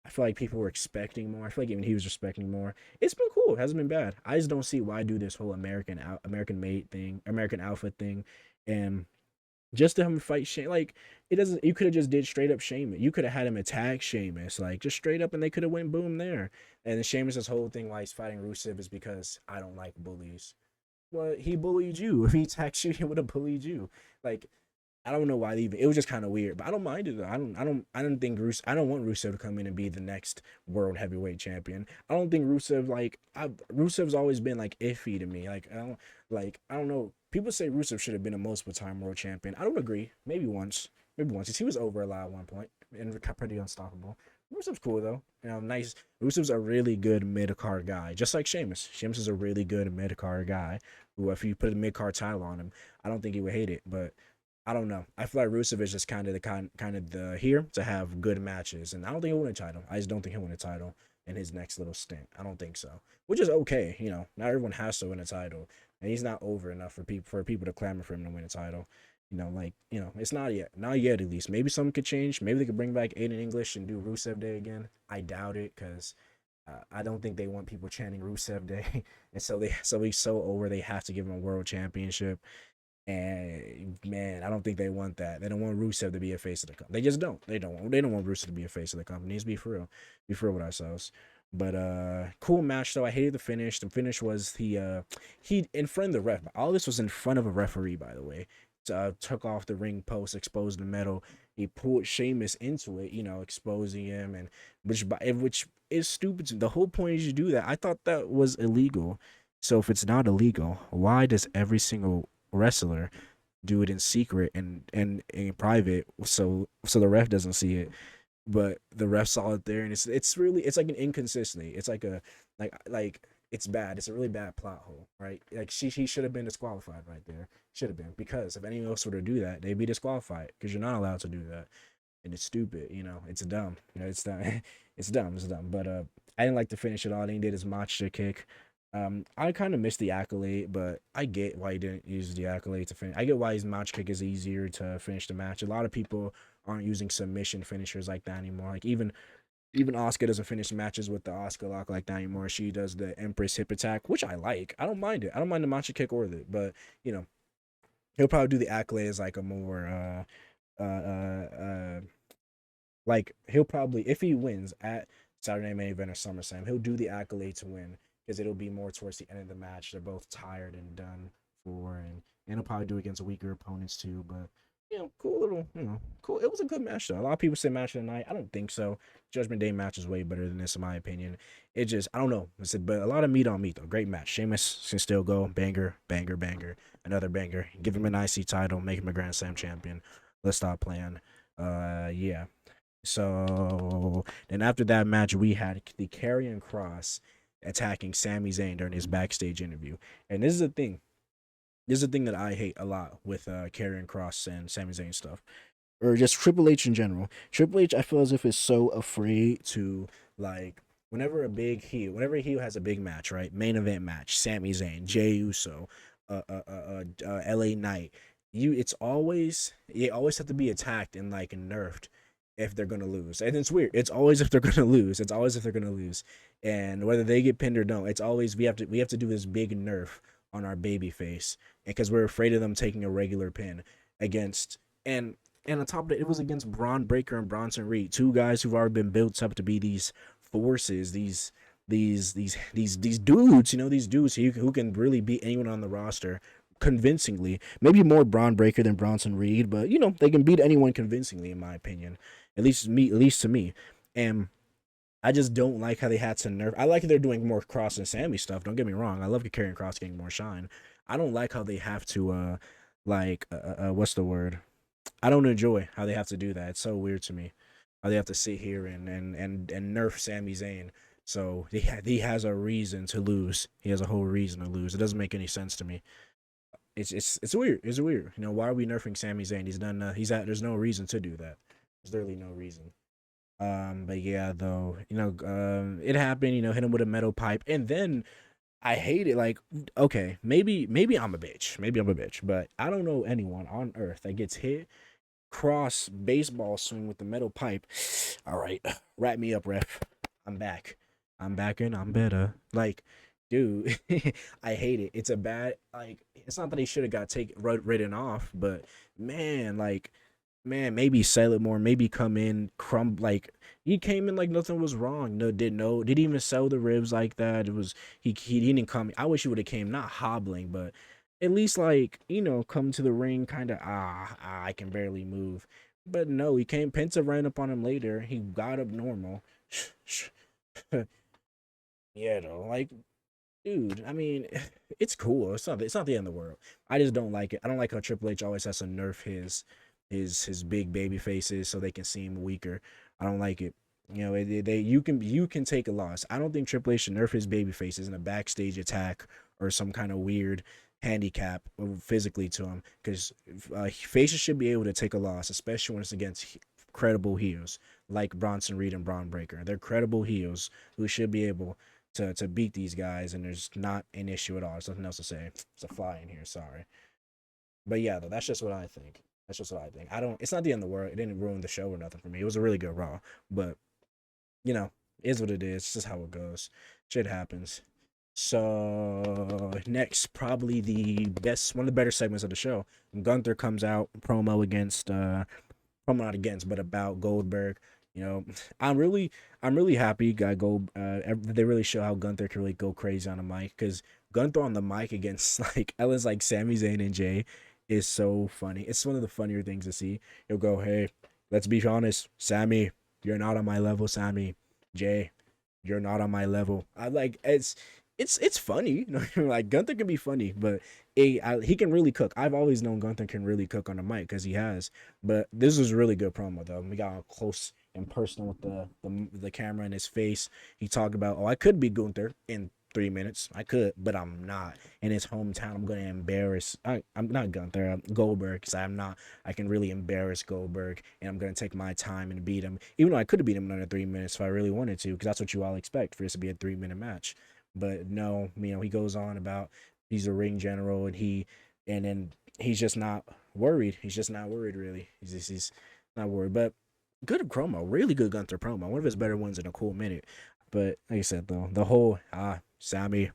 I feel like people were expecting more. I feel like even he was expecting more. It's been cool. It hasn't been bad. I just don't see why do this whole American made thing, American outfit thing, and just to have him fight Shane. Like it doesn't. You could have just did straight up Sheamus. You could have had him attack Sheamus, like just straight up, and they could have went boom there. And then Sheamus's whole thing why he's fighting Rusev is because I don't like bullies. Well, he bullied you. If he attacked you, he would have bullied you. Like I don't know why they even. It was just kind of weird, but I don't mind it though. I don't think I don't want Rusev to come in and be the next world heavyweight champion. I don't think Rusev Rusev's always been like iffy to me. I don't know. People say Rusev should have been a multiple time world champion. I don't agree. Maybe once. Maybe once. He was over a lot at one point and pretty unstoppable. Rusev's cool though. Nice. Rusev's a really good mid card guy, just like Sheamus. Sheamus is a really good mid card guy. Who, if you put a mid card title on him, I don't think he would hate it. But I don't know. I feel like Rusev is just kind of the here to have good matches, and I don't think he'll win a title. I just don't think he'll win a title in his next little stint. I don't think so, which is okay. Not everyone has to win a title, and he's not over enough for people to clamor for him to win a title. It's not yet, not yet at least. Maybe something could change. Maybe they could bring back Aiden English and do Rusev Day again. I doubt it because I don't think they want people chanting Rusev Day, and so he's so over they have to give him a world championship. And man, I don't think they want that. They don't want Rusev to be a face of the company. They just don't. They don't want Rusev to be a face of the company. Let's be for real. Be for real with ourselves. But cool match though. I hated the finish. The finish was he in front of the ref. All this was in front of a referee, by the way. Took off the ring post, exposed the metal. He pulled Sheamus into it, exposing him, and which is stupid. The whole point is you do that. I thought that was illegal. So if it's not illegal, why does every single wrestler do it in secret and in private so the ref doesn't see it, but the ref saw it there, and it's really it's like an inconsistency. It's like a like it's bad. It's a really bad plot hole, right? Like he should have been disqualified right there. Should have been, because if anyone else were to do that, they'd be disqualified because you're not allowed to do that, and it's stupid. It's dumb. It's dumb. It's dumb. But I didn't like to finish it all. They did his matcha kick. I kind of missed the accolade, but I get why he didn't use the accolade to finish. I get why his match kick is easier to finish the match. A lot of people aren't using submission finishers like that anymore. Like even Oscar doesn't finish matches with the Oscar lock like that anymore. She does the Empress hip attack, which I like. I don't mind it. I don't mind the match kick or the, but you know, he'll probably do the accolade as like a more uh uh uh like he'll probably, if he wins at Saturday Night Main Event or SummerSlam, he'll do the accolade to win because it'll be more towards the end of the match. They're both tired and done for, and he'll probably do it against weaker opponents too. But cool little, cool. It was a good match though. A lot of people say match of the night. I don't think so. Judgment Day match is way better than this in my opinion. It just, I don't know. But a lot of meat on meat though. Great match. Sheamus can still go banger, banger, banger. Another banger. Give him an IC title. Make him a Grand Slam champion. Let's stop playing. Yeah. So then after that match, we had the Karrion Kross attacking Sami Zayn during his backstage interview. And this is the thing. This is the thing that I hate a lot with Karrion Kross and Sami Zayn stuff, or just Triple H in general. Triple H, I feel as if is so afraid to, like, whenever a heel has a big match, right? Main event match, Sami Zayn, Jey Uso, LA Knight. You always have to be attacked and like nerfed if they're gonna lose. And it's weird. It's always if they're gonna lose. It's always if they're gonna lose. And whether they get pinned or don't, it's always we have to do this big nerf on our baby face, and because we're afraid of them taking a regular pin against, and on top of it, it was against Braun Breaker and Bronson Reed, two guys who've already been built up to be these forces, these dudes, these dudes who can really beat anyone on the roster convincingly. Maybe more Braun Breaker than Bronson Reed, but they can beat anyone convincingly, in my opinion. At least to me. And I just don't like how they had to nerf. I like they're doing more Cross and Sammy stuff. Don't get me wrong. I love Karrion Cross getting more shine. I don't like how they have to what's the word? I don't enjoy how they have to do that. It's so weird to me. How they have to sit here and nerf Sami Zayn. So he has a reason to lose. He has a whole reason to lose. It doesn't make any sense to me. It's weird. It's weird. Why are we nerfing Sami Zayn? There's no reason to do that. There's literally no reason. But yeah, though, it happened, hit him with a metal pipe, and then I hate it. Like, okay, maybe I'm a bitch. Maybe I'm a bitch, but I don't know anyone on earth that gets hit cross baseball swing with the metal pipe. All right, wrap me up, ref. I'm back. I'm back and I'm better. Like, dude, I hate it. It's a bad like. It's not that he should have got written off, but man, like, man, maybe sell it more. Maybe come in like he came in like nothing was wrong. No, didn't even sell the ribs like that. It was he didn't come. I wish he would have came not hobbling, but at least like come to the ring kind of I can barely move. But no, he came. Penta ran up on him later. He got up normal. Yeah, though, like dude, I mean, it's cool. It's not the end of the world. I just don't like it. I don't like how Triple H always has to nerf his big baby faces so they can seem weaker. I don't like it. You can take a loss. I don't think Triple H should nerf his baby faces in a backstage attack or some kind of weird handicap physically to him because faces should be able to take a loss, especially when it's against credible heels like Bronson Reed and Braun Breaker. They're credible heels who should be able to beat these guys, and there's not an issue at all. There's nothing else to say. It's a fly in here. Sorry, but yeah, though that's just what I think. That's just what I think. I don't. It's not the end of the world. It didn't ruin the show or nothing for me. It was a really good Raw, but you know, is what it is. It's just how it goes. Shit happens. So next, probably the best, one of the better segments of the show. Gunther comes out promo against probably not against, but about Goldberg. You know, I'm really, I'm really happy. Got go. They really show how Gunther can really go crazy on the mic because Gunther on the mic against like Ellis, like Sami Zayn and Jay, is so funny. It's one of the funnier things to see. He'll go, "Hey, let's be honest, Sammy, you're not on my level, Sammy. Jay, you're not on my level." I like it's funny. Like Gunther can be funny, but he can really cook. I've always known Gunther can really cook on the mic because he has. But this was a really good promo though. We got close and personal with the camera in his face. He talked about, oh, I could be Gunther in 3 minutes. I could, but I'm not. In his hometown, I'm gonna embarrass. I'm not Gunther. Goldberg, because I'm not. I can really embarrass Goldberg, and I'm gonna take my time and beat him. Even though I could have beat him in under 3 minutes if I really wanted to, because that's what you all expect for this to be a 3 minute match. But no, he goes on about he's a ring general and then he's just not worried. He's just not worried really. He's not worried. But good promo, really good Gunther promo. One of his better ones in a cool minute. But like I said though, the whole Sammy,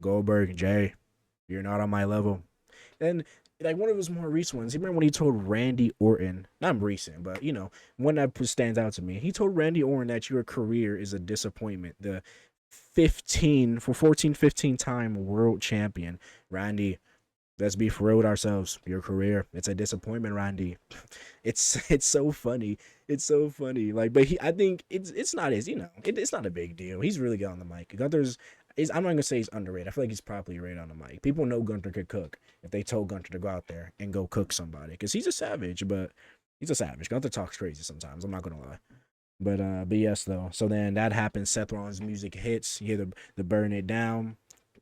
Goldberg, Jay, you're not on my level. And like one of his more recent ones, you remember when he told Randy Orton, not recent, but one that stands out to me. He told Randy Orton that your career is a disappointment. The 15 time world champion. Randy, let's be for real with ourselves. Your career, it's a disappointment, Randy. It's so funny. It's so funny. Like, but I think it's not as it's not a big deal. He's really good on the mic. Gunther's is I'm not gonna say he's underrated. I feel like he's properly rated on the mic. People know Gunther could cook if they told Gunther to go out there and go cook somebody because he's a savage. But he's a savage. Gunther talks crazy sometimes. I'm not gonna lie. But yes though. So then that happens. Seth Rollins' music hits. You hear the burn it down.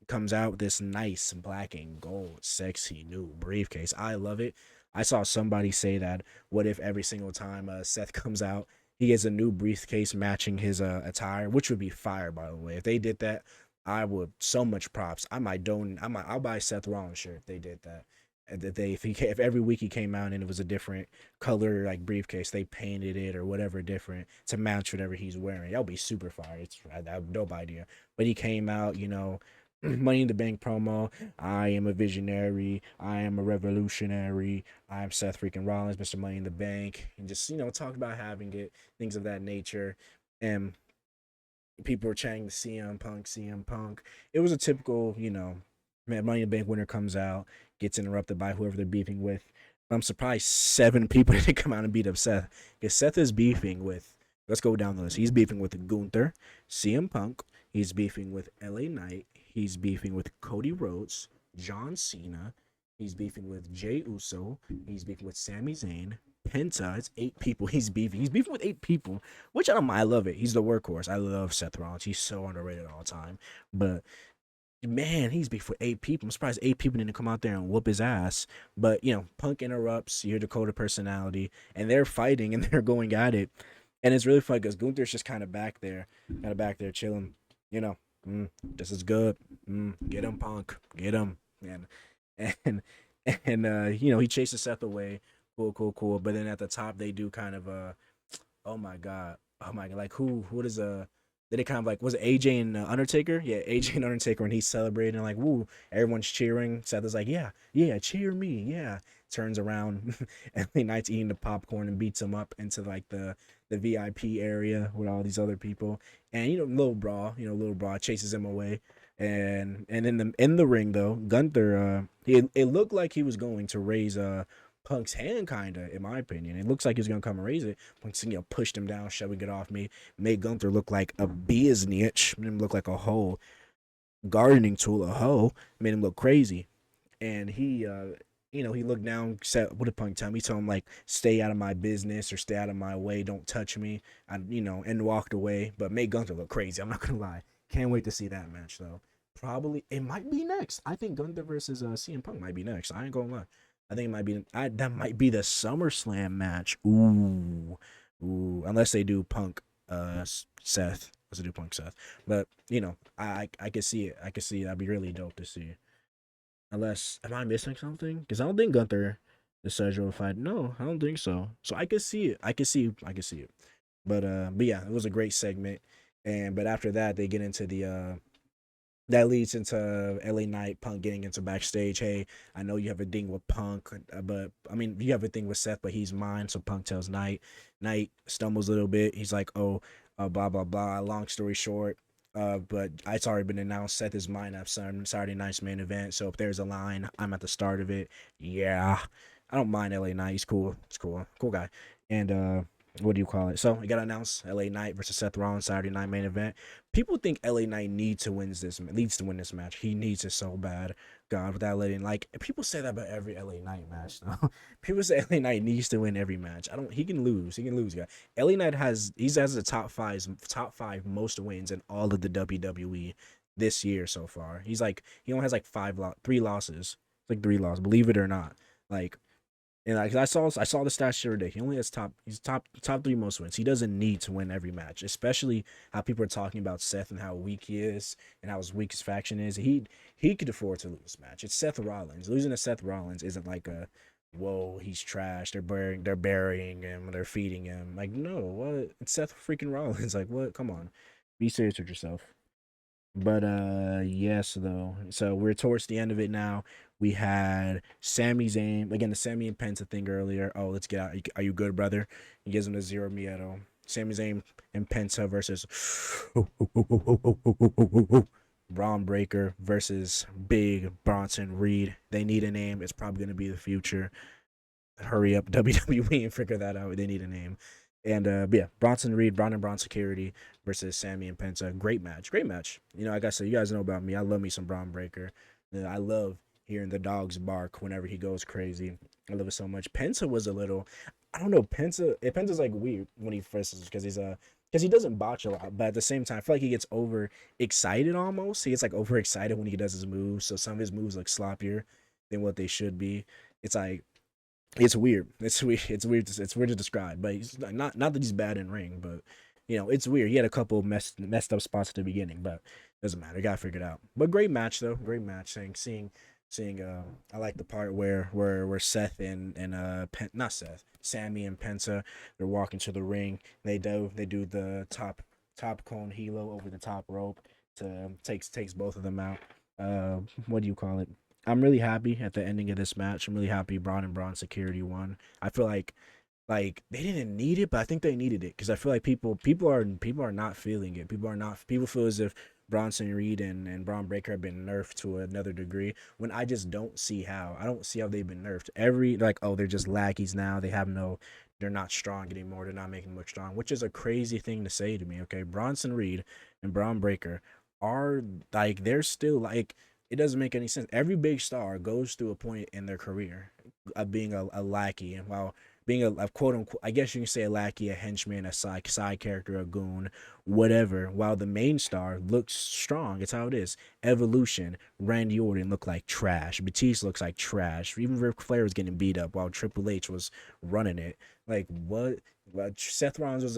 Comes out with this nice black and gold, sexy new briefcase. I love it. I saw somebody say that. What if every single time Seth comes out, he gets a new briefcase matching his attire, which would be fire by the way. If they did that, I would so much props. I'll buy Seth Rollins shirt if they did that. And that if every week he came out and it was a different color like briefcase, they painted it or whatever different to match whatever he's wearing. That would be super fire. I have no idea. But he came out, Money in the Bank promo. I am a visionary. I am a revolutionary. I am Seth freaking Rollins, Mr. Money in the Bank, and just talk about having it, things of that nature. And people were chanting CM Punk, CM Punk. It was a typical, man, Money in the Bank winner comes out, gets interrupted by whoever they're beefing with. I'm surprised 7 people didn't come out and beat up Seth. Because Seth is beefing with, let's go down the list. He's beefing with Gunther, CM Punk. He's beefing with LA Knight. He's beefing with Cody Rhodes, John Cena. He's beefing with Jey Uso. He's beefing with Sami Zayn. Penta. It's 8 people he's beefing. He's beefing with 8 people, which I don't mind. I love it. He's the workhorse. I love Seth Rollins. He's so underrated all the time. But man, he's beefing with 8 people. I'm surprised 8 people didn't come out there and whoop his ass. But Punk interrupts. You hear Dakota personality, and they're fighting and they're going at it, and it's really fun because Gunther's just kind of back there chilling. You know, this is good. Get him, Punk. Get him. And he chases Seth away. Cool, cool, cool. But then at the top they do kind of oh my god. Oh my god. Like who what is Then it kind of like was it AJ and Undertaker? Yeah, AJ and Undertaker when he's celebrating like woo, everyone's cheering. Seth is like, yeah, yeah, cheer me, yeah. Turns around, LA Knight's eating the popcorn and beats him up into like the VIP area with all these other people. And little bra chases him away. And in the ring though, Gunther it looked like he was going to raise Punk's hand kinda, in my opinion. It looks like he's gonna come and raise it. Punk pushed him down, shoving it off me, made Gunther look like a bee's niche, made him look like a whole gardening tool, a hoe, made him look crazy. And he looked down, said, "What did Punk tell me?" He told him like, "Stay out of my business or stay out of my way. Don't touch me." And walked away. But made Gunther look crazy. I'm not gonna lie. Can't wait to see that match though. Probably it might be next. I think Gunther versus CM Punk might be next. I ain't gonna lie. I think it might be. That might be the SummerSlam match. Ooh, ooh. Unless they do Punk, Seth. Unless they do Punk Seth. But I could see it. I could see it. That'd be really dope to see. Unless, am I missing something? Because I don't think Gunther is scheduled to fight. No, I don't think so. So I could see it. I could see it. But yeah, it was a great segment. But after that, they get into the that leads into LA Knight, Punk getting into backstage. Hey, I know you have a thing with Punk, but I mean, you have a thing with Seth, but he's mine. So Punk tells Knight. Knight stumbles a little bit. He's like, oh, blah, blah, blah. Long story short, but it's already been announced. Seth is mine at Saturday night's main event. So if there's a line, I'm at the start of it. Yeah, I don't mind LA Knight. He's cool. It's cool. Cool guy. And what do you call it? So it got announced: LA Knight versus Seth Rollins Saturday night main event. People think LA Knight needs to win this match. He needs it so bad. God, without letting like people say that about every LA Knight match. Though. People say LA Knight needs to win every match. I don't. He can lose. He can lose. Yeah. LA Knight has the top five most wins in all of the WWE this year so far. He only has like three losses. It's like three losses. Believe it or not. Like and like I saw the stats the other day. He only has top three most wins. He doesn't need to win every match, especially how people are talking about Seth and how weak he is and how his weakest faction is. He could afford to lose this match. It's Seth Rollins. Losing to Seth Rollins isn't like a whoa, he's trash. They're burying him, they're feeding him. Like, no, what? It's Seth freaking Rollins. Like, what? Come on. Be serious with yourself. But yes though. So we're towards the end of it now. We had Sami Zayn again, the Sami and Penta thing earlier. Oh, let's get out. Are you good, brother? He gives him the zero miedo. Sami Zayn and Penta versus Braun Breaker versus Big Bronson Reed. They need a name. It's probably gonna be the future. Hurry up, WWE, and figure that out. They need a name. And but yeah, Bronson Reed, Braun and Braun Security versus Sammy and Penta. Great match, great match. Like I said, you guys know about me. I love me some Braun Breaker. I love hearing the dogs bark whenever he goes crazy. I love it so much. Penta was a little, I don't know. Penta's like weird when he first because he doesn't botch a lot, but at the same time, I feel like he gets over excited almost. He gets like over excited when he does his moves. So some of his moves look sloppier than what they should be. It's like it's weird. It's weird. It's weird. It's weird to describe, but he's not that he's bad in ring, but it's weird. He had a couple messed up spots at the beginning, but doesn't matter. You gotta figure it out. But great match though. Great match. Seeing. I like the part where Seth and not Seth, Sammy and Penta, they're walking to the ring. They do the top cone helo over the top rope to takes both of them out. What do you call it? I'm really happy at the ending of this match. I'm really happy Braun and Braun Security won. I feel like they didn't need it, but I think they needed it because I feel like people are not feeling it. People feel as if Bronson Reed and Braun Breaker have been nerfed to another degree when I just don't see how. I don't see how they've been nerfed. They're just lackeys now. They're not strong anymore. They're not making them look strong, which is a crazy thing to say to me. Okay, Bronson Reed and Braun Breaker are they're still it doesn't make any sense. Every big star goes through a point in their career of being a lackey, and while being a quote unquote, I guess you can say a lackey, a henchman, a side character, a goon, whatever. While the main star looks strong, it's how it is. Evolution. Randy Orton looked like trash. Batista looks like trash. Even Ric Flair was getting beat up while Triple H was running it. Like what? Seth Rollins was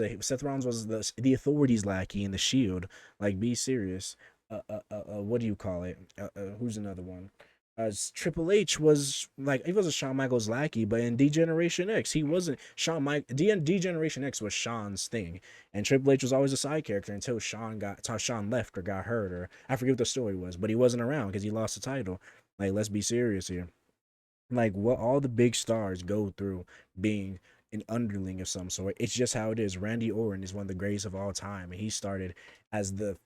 the authorities lackey in the Shield. Like, be serious. What do you call it? Who's another one? As Triple H was like he wasn't Shawn Michaels lackey, but in D Generation X he wasn't Shawn Mike D Generation X was Shawn's thing, and Triple H was always a side character until Shawn left or got hurt or I forget what the story was, but he wasn't around because he lost the title. Like let's be serious here. Like what all the big stars go through being an underling of some sort. It's just how it is. Randy Orton is one of the greatest of all time, and he started as the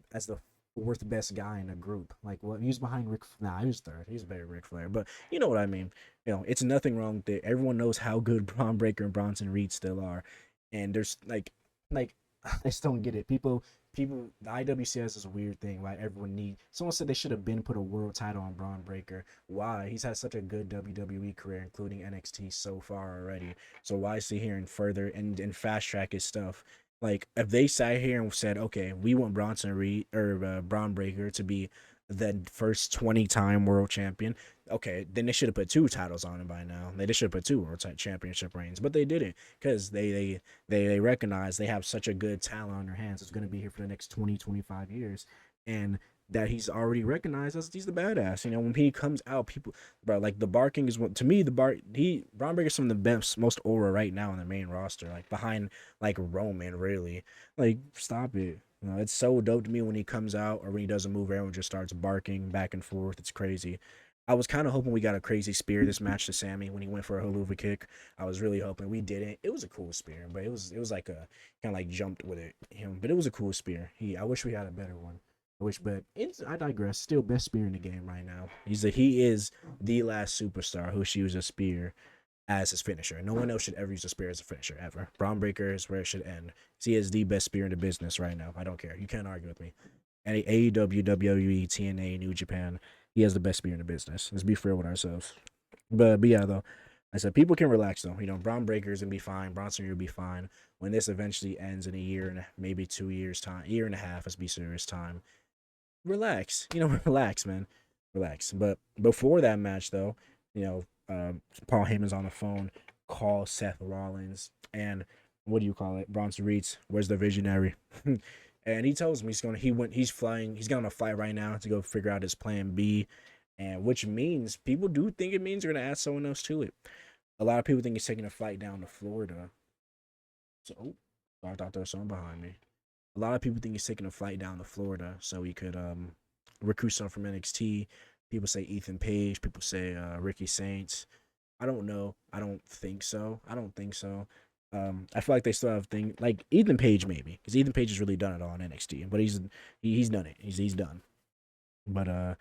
fourth best guy in the group. Like what he was behind Rick. Nah, he was third. He's better Ric Flair, but you know what I mean. It's nothing wrong with it. Everyone knows how good Braun Breaker and Bronson Reed still are, and there's like I just don't get it. People, the IWC has this weird thing. Like everyone need. Someone said they should have been put a world title on Braun Breaker. Why? He's had such a good WWE career, including NXT so far already. So why sit here and further and fast track his stuff? Like if they sat here and said, okay, we want Bronson Reed or Braun Breaker to be the first 20-time world champion. Okay, then they should have put two titles on him by now. They should have put two world championship reigns, but they didn't because they recognize they have such a good talent on their hands. It's going to be here for the next 20, 25 years, and that he's already recognized as he's the badass. When he comes out, people, bro, like the barking is what to me Braun Breaker's some of the best, most aura right now in the main roster, like behind like Roman, really. Like stop it. It's so dope to me when he comes out or when he doesn't move, everyone just starts barking back and forth. It's crazy. I was kind of hoping we got a crazy spear this match to Sammy when he went for a haluva kick. I was really hoping we didn't. It was a cool spear, but it was like a kind of like jumped with it him, but it was a cool spear. I wish we had a better one. But I digress. Still best spear in the game right now. He is the last superstar who should use a spear as his finisher. No one else should ever use a spear as a finisher ever. Braun Breaker is where it should end. He is the best spear in the business right now. I don't care. You can't argue with me. Any AEW, WWE, TNA, New Japan, he has the best spear in the business. Let's be fair with ourselves. But yeah, though, I said people can relax though. Braun Breaker is gonna be fine. Bronson will be fine when this eventually ends in a year and maybe 2 years time, year and a half. Let's be serious time. Relax, relax, man, relax. But before that match, though, you know, Paul Heyman's on the phone, call Seth Rollins, and what do you call it? Bronson Reed's, where's the visionary? And he tells me he's going to fly right now to go figure out his plan B, and which means people do think it means they're going to add someone else to it. A lot of people think he's taking a flight down to Florida. So, I thought there was someone behind me. A lot of people think he's taking a flight down to Florida so he could recruit someone from NXT. People say Ethan Page. People say Ricky Saints. I don't know. I don't think so. I don't think so. I feel like they still have things like Ethan Page maybe because Ethan Page has really done it all in NXT, but he's done it. He's done. But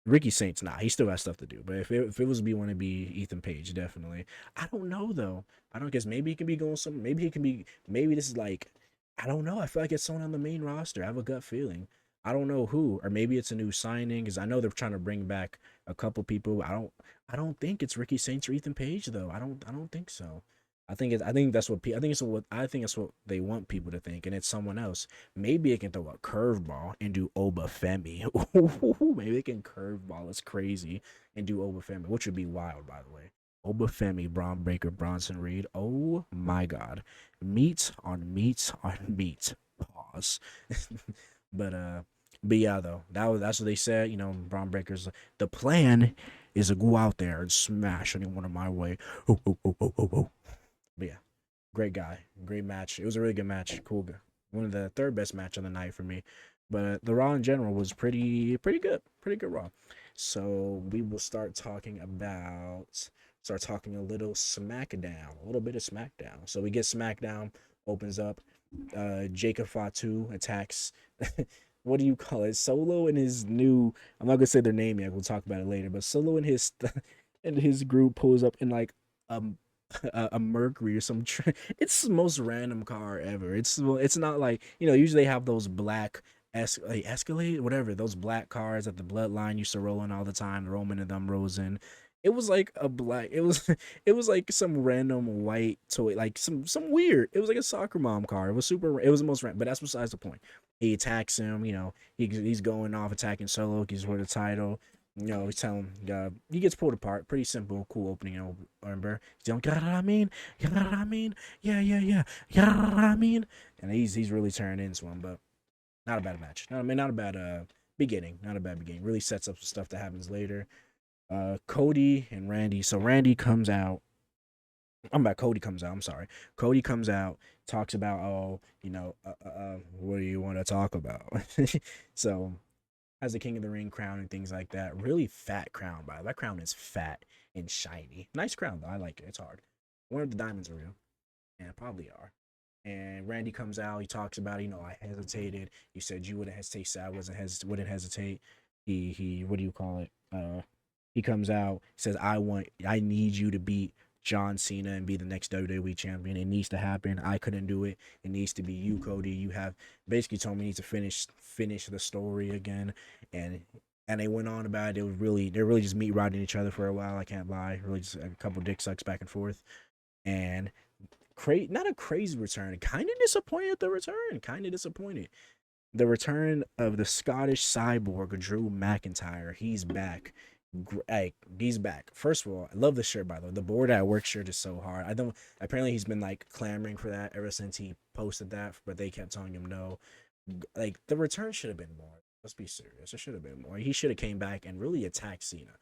Ricky Saints, nah, he still has stuff to do. But if it was want to be Ethan Page, definitely. I don't know though. I don't guess maybe he can be going some. Maybe he can be. Maybe this is like. I don't know. I feel like it's someone on the main roster. I have a gut feeling. I don't know who, or maybe it's a new signing. Because I know they're trying to bring back a couple people. I don't think it's Ricky Saints or Ethan Page though. I don't think so. I think that's what I think that's what they want people to think, and it's someone else. Maybe it can throw a curveball and do Obafemi. Maybe they can curveball. It's crazy and do Obafemi, which would be wild, by the way. Obafemi, Braun Breaker, Bronson Reed. Oh my God, meat on meat on meat. Pause. but uh, but yeah, though that's what they said. Braun Breaker's the plan is to go out there and smash anyone in my way. Oh, oh, oh, oh, oh, oh. But yeah, great guy, great match. It was a really good match. Cool guy. One of the third best match of the night for me. But the Raw in general was pretty good. Pretty good Raw. So we will start talking a little SmackDown, a little bit of SmackDown. So we get SmackDown opens up. Jacob Fatu attacks. What do you call it? Solo and his new. I'm not gonna say their name yet. We'll talk about it later. But Solo and his and his group pulls up in like um a Mercury or some. It's the most random car ever. It's not like usually they have those black Escalade, whatever, those black cars that the Bloodline used to roll in all the time. Roman and them rose in. It was like a black. It was it was like some random white toy, like some weird. It was like a soccer mom car. It was super. It was the most random, but that's besides the point. He attacks him. He's going off attacking Solo. He's for the title. He's telling he gets pulled apart. Pretty simple, cool opening. Remember, he's doing, you know what I mean? You know what I mean? Yeah, yeah, yeah. You know what I mean? And he's really turned into him, but not a bad match. Not a bad beginning. Not a bad beginning. Really sets up some stuff that happens later. Cody and Randy. So Randy comes out. I'm about Cody comes out. I'm sorry. Cody comes out, talks about, oh, what do you want to talk about? So has the King of the Ring crown and things like that. Really fat crown, by the way. That crown is fat and shiny. Nice crown though. I like it. It's hard. I wonder if the diamonds are real. Yeah, probably are. And Randy comes out. He talks about, I hesitated. You said you wouldn't hesitate. So I wouldn't hesitate. He what do you call it? He comes out, says, I need you to beat John Cena and be the next WWE champion. It needs to happen. I couldn't do it. It needs to be you, Cody. You have basically told me to finish the story again, and they went on about it. They're really just meat riding each other for a while. I can't lie. Really just a couple dick sucks back and forth, and not a crazy return. Kind of disappointed at the return. Kind of disappointed. The return of the Scottish cyborg Drew McIntyre. He's back. Like, he's back. First of all, I love the shirt, by the way. The board at work shirt is so hard. I don't. Apparently, he's been like clamoring for that ever since he posted that, but they kept telling him no. Like, the return should have been more. Let's be serious. It should have been more. He should have came back and really attacked Cena,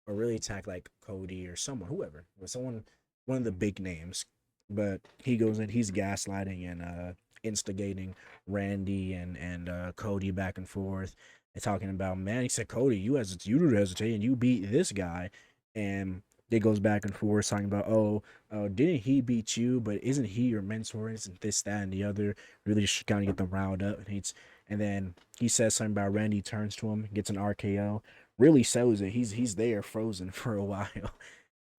or really attack like Cody or someone, whoever, or someone, one of the big names. But he goes in, he's gaslighting and instigating Randy and Cody back and forth, and talking about, man, he said, Cody, you do hesitate and you beat this guy, and it goes back and forth talking about, oh, didn't he beat you? But isn't he your mentor? Isn't this, that, and the other? Really just kind of get them riled up, and then he says something about Randy turns to him, gets an RKO, really sells it. He's there frozen for a while.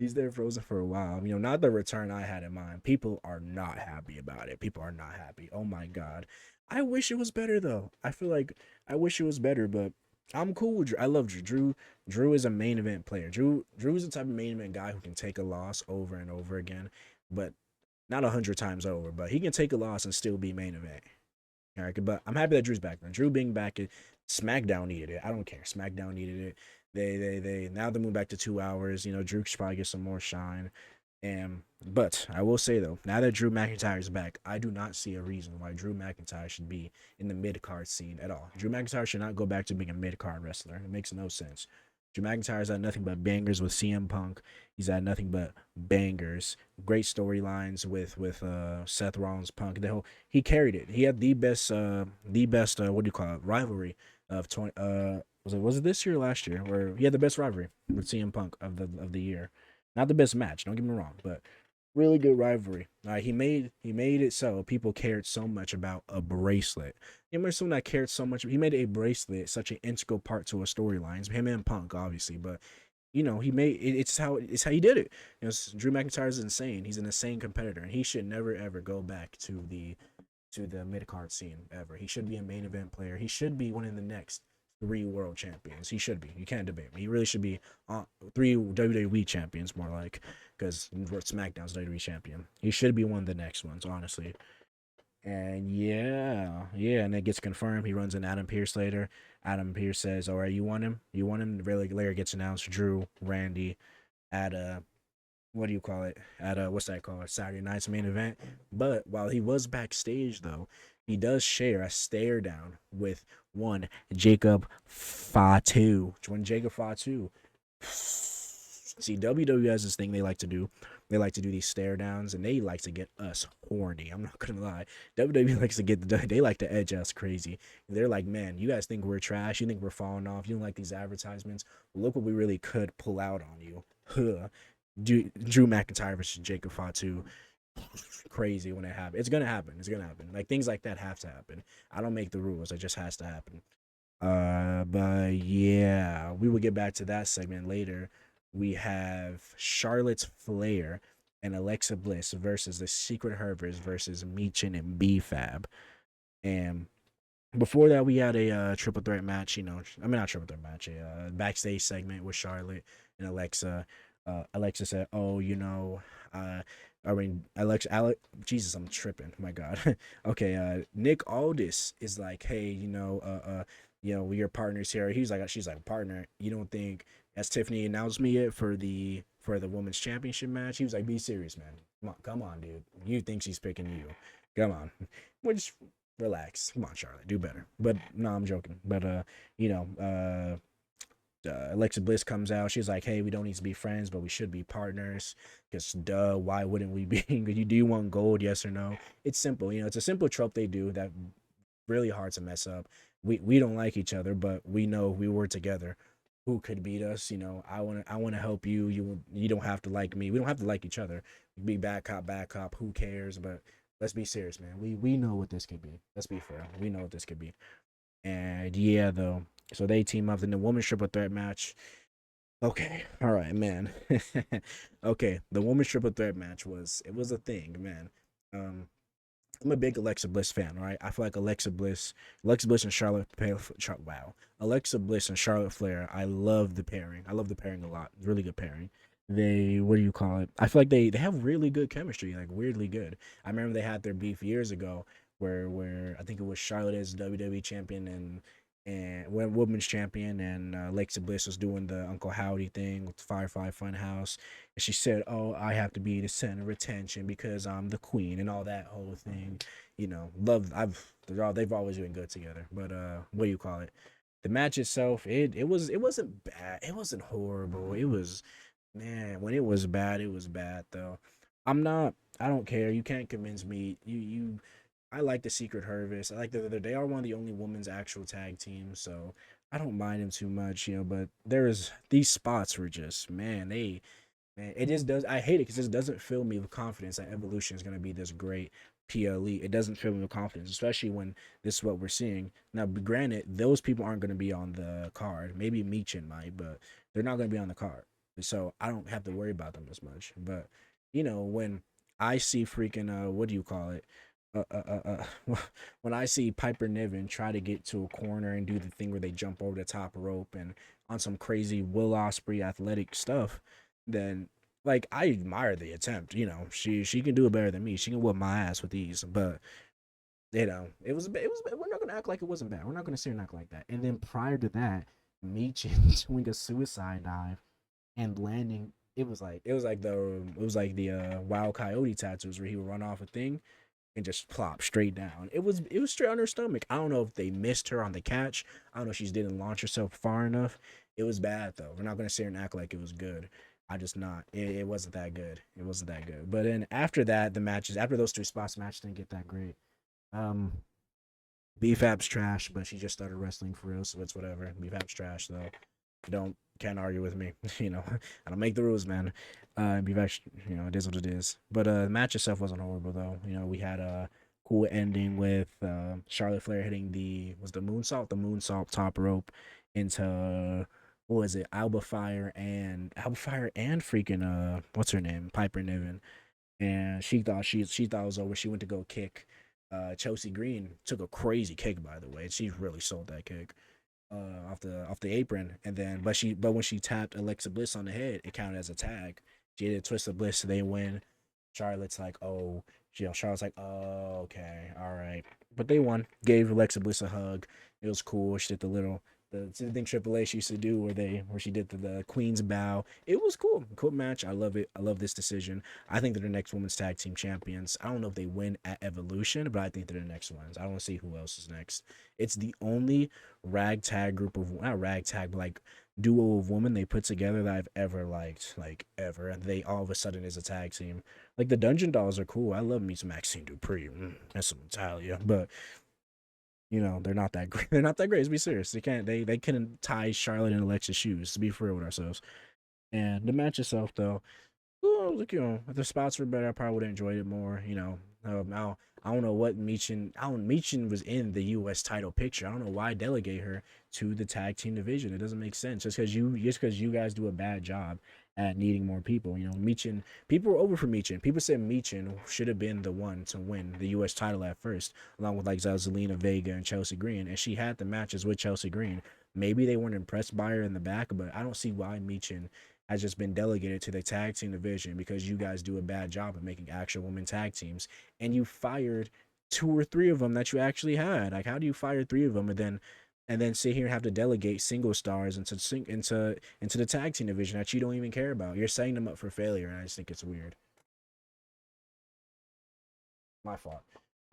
He's there frozen for a while. Not the return I had in mind. People are not happy about it. People are not happy. Oh my god. I wish it was better though. I feel like I wish it was better, but I'm cool with Drew. I love Drew. Drew is a main event player. Drew is the type of main event guy who can take a loss over and over again, but not 100 times over. But he can take a loss and still be main event. All right, but I'm happy that Drew's back. Man. Drew being back, SmackDown needed it. I don't care. SmackDown needed it. They now they're moving back to 2 hours. Drew should probably get some more shine. But I will say though, now that Drew McIntyre is back, I do not see a reason why Drew McIntyre should be in the mid card scene at all. Drew McIntyre should not go back to being a mid card wrestler. It makes no sense. Drew McIntyre's had nothing but bangers with CM Punk. He's had nothing but bangers. Great storylines with Seth Rollins, Punk. He carried it. He had the best what do you call it, rivalry of 20 was it this year or last year, where he had the best rivalry with CM Punk of the year. Not the best match, don't get me wrong, but really good rivalry. He made it so people cared so much about a bracelet. Remember someone that cared so much. He made a bracelet such an integral part to a storyline. It's him and Punk, obviously, but he made it. It's how he did it. Drew McIntyre is insane. He's an insane competitor, and he should never ever go back to the mid card scene ever. He should be a main event player. He should be one of the next 3 world champions. He should be. You can't debate me. He really should be 3 WWE champions, more like, because SmackDown's WWE champion. He should be one of the next ones, honestly. And yeah, and it gets confirmed. He runs in Adam Pearce later. Adam Pearce says, "All right, you want him? You want him?" Really, later gets announced. Drew, Randy, at what do you call it? At what's that called? Saturday night's main event. But while he was backstage, though, he does share a stare down with one Jacob Fatu. One Jacob Fatu. See, WWE has this thing they like to do. They like to do these stare downs, and they like to get us horny. I'm not gonna lie. WWE likes to they like to edge us crazy. They're like, man, you guys think we're trash? You think we're falling off? You don't like these advertisements? Well, look what we really could pull out on you. Huh. Drew McIntyre versus Jacob Fatu. Crazy when it happens. It's gonna happen. It's gonna happen. Like, things like that have to happen. I don't make the rules. It just has to happen. But yeah, we will get back to that segment later. We have Charlotte Flair and Alexa Bliss versus the Secret Herbers versus Meechin and B-Fab. And before that, we had a triple threat match. I mean, not triple threat match, a backstage segment with Charlotte and Alexa. Alexa said, "Oh, Jesus, I'm tripping. My God. Okay. Nick Aldis is like, hey, we're partners here." She's like, partner. You don't think, as Tiffany announced me yet for the women's championship match? He was like, be serious, man. Come on, dude. You think she's picking you? Come on. Just relax. Come on, Charlotte. Do better. But no, I'm joking. But Alexa Bliss comes out. She's like, "Hey, we don't need to be friends, but we should be partners." Because, duh, why wouldn't we be? Do you want gold? Yes or no? It's simple. It's a simple trope they do that really hard to mess up. We don't like each other, but we know if we were together, who could beat us? I wanna help you. You don't have to like me. We don't have to like each other. Be bad cop, bad cop. Who cares? But let's be serious, man. We know what this could be. Let's be fair. We know what this could be. And yeah, though. So they team up in the women's triple threat match. Okay, all right, man. Okay, the women's triple threat match was a thing, man. Um, I'm a big Alexa Bliss fan, right? I feel like Alexa Bliss and wow, Alexa Bliss and Charlotte Flair. I love the pairing. I love the pairing a lot. Really good pairing. What do you call it? I feel like they have really good chemistry, like weirdly good. I remember they had their beef years ago, where I think it was Charlotte as WWE champion and when women's champion, and Alexa Bliss was doing the Uncle Howdy thing with Firefly Funhouse, and she said, "Oh, I have to be the center of attention because I'm the queen," and all that whole thing. Love. They've always been good together. But what do you call it? The match itself, it wasn't bad. It wasn't horrible. It was, man, when it was bad, it was bad though. I'm not. I don't care. You can't convince me. I like the Secret Harvest. I like they are one of the only women's actual tag teams, so I don't mind them too much. But these spots were just, man, it just does. I hate it because this doesn't fill me with confidence that Evolution is going to be this great PLE. It doesn't fill me with confidence, especially when this is what we're seeing. Now, granted, those people aren't going to be on the card. Maybe Meechin might, but they're not going to be on the card. So I don't have to worry about them as much. But, when I see freaking, what do you call it? When I see Piper Niven try to get to a corner and do the thing where they jump over the top rope and on some crazy Will Ospreay athletic stuff, then like I admire the attempt. She can do it better than me. She can whip my ass with ease. But it was. We're not gonna act like it wasn't bad. We're not gonna sit and act like that. And then prior to that, Meechin doing a suicide dive and landing. It was like the Wild Coyote tattoos where he would run off a thing and just plop straight down. It was straight on her stomach. I don't know if they missed her on the catch. I don't know if she didn't launch herself far enough. It was bad though. We're not gonna sit here and act like it was good. I just not. It wasn't that good. It wasn't that good. But then after that, the matches after those three spots, match didn't get that great. Um, BFAP's trash, but she just started wrestling for real, so it's whatever. BFAP's trash though. Can't argue with me. I don't make the rules, man. BFAP, it is what it is. But the match itself wasn't horrible though. We had a cool ending with Charlotte Flair hitting the moonsault top rope into what was it, Alba Fire and freaking what's her name, Piper Niven, and she thought it was over. She went to go kick. Chelsea Green took a crazy kick, by the way. She really sold that kick off the apron, and then but when she tapped Alexa Bliss on the head, it counted as a tag. She did a twist of Bliss, so they win. Charlotte's like, oh, Charlotte's like, oh, okay, all right, but they won. Gave Alexa Bliss a hug. It was cool. She did the thing Triple H used to do where she did the Queen's bow. It was cool match. I love it. I love this decision. I think they're the next women's tag team champions. I don't know if they win at Evolution, but I think they're the next ones. I don't want to see who else is next. It's the only ragtag group of not ragtag, but like duo of women they put together that I've ever liked, like ever. And they all of a sudden is a tag team. Like the Dungeon Dolls are cool. I love me some Maxine Dupree and some Natalia, but they're not that great. They're not that great. Let's be serious. They couldn't tie Charlotte and Alexa's shoes. To be for real with ourselves. And the match itself, though, oh, look, if the spots were better, I probably would have enjoyed it more. I don't know what Meechin. I don't. Meechin was in the U.S. title picture. I don't know why delegate her to the tag team division. It doesn't make sense. Just because you guys do a bad job at needing more people. Meechin. People were over for Meechin. People said Meechin should have been the one to win the U.S. title at first, along with like Zelina Vega and Chelsea Green, and she had the matches with Chelsea Green. Maybe they weren't impressed by her in the back, but I don't see why Meechin has just been delegated to the tag team division because you guys do a bad job of making actual women tag teams, and you fired two or three of them that you actually had. Like, how do you fire three of them and then sit here and have to delegate single stars into the tag team division that you don't even care about? You're setting them up for failure, and I just think it's weird. My fault.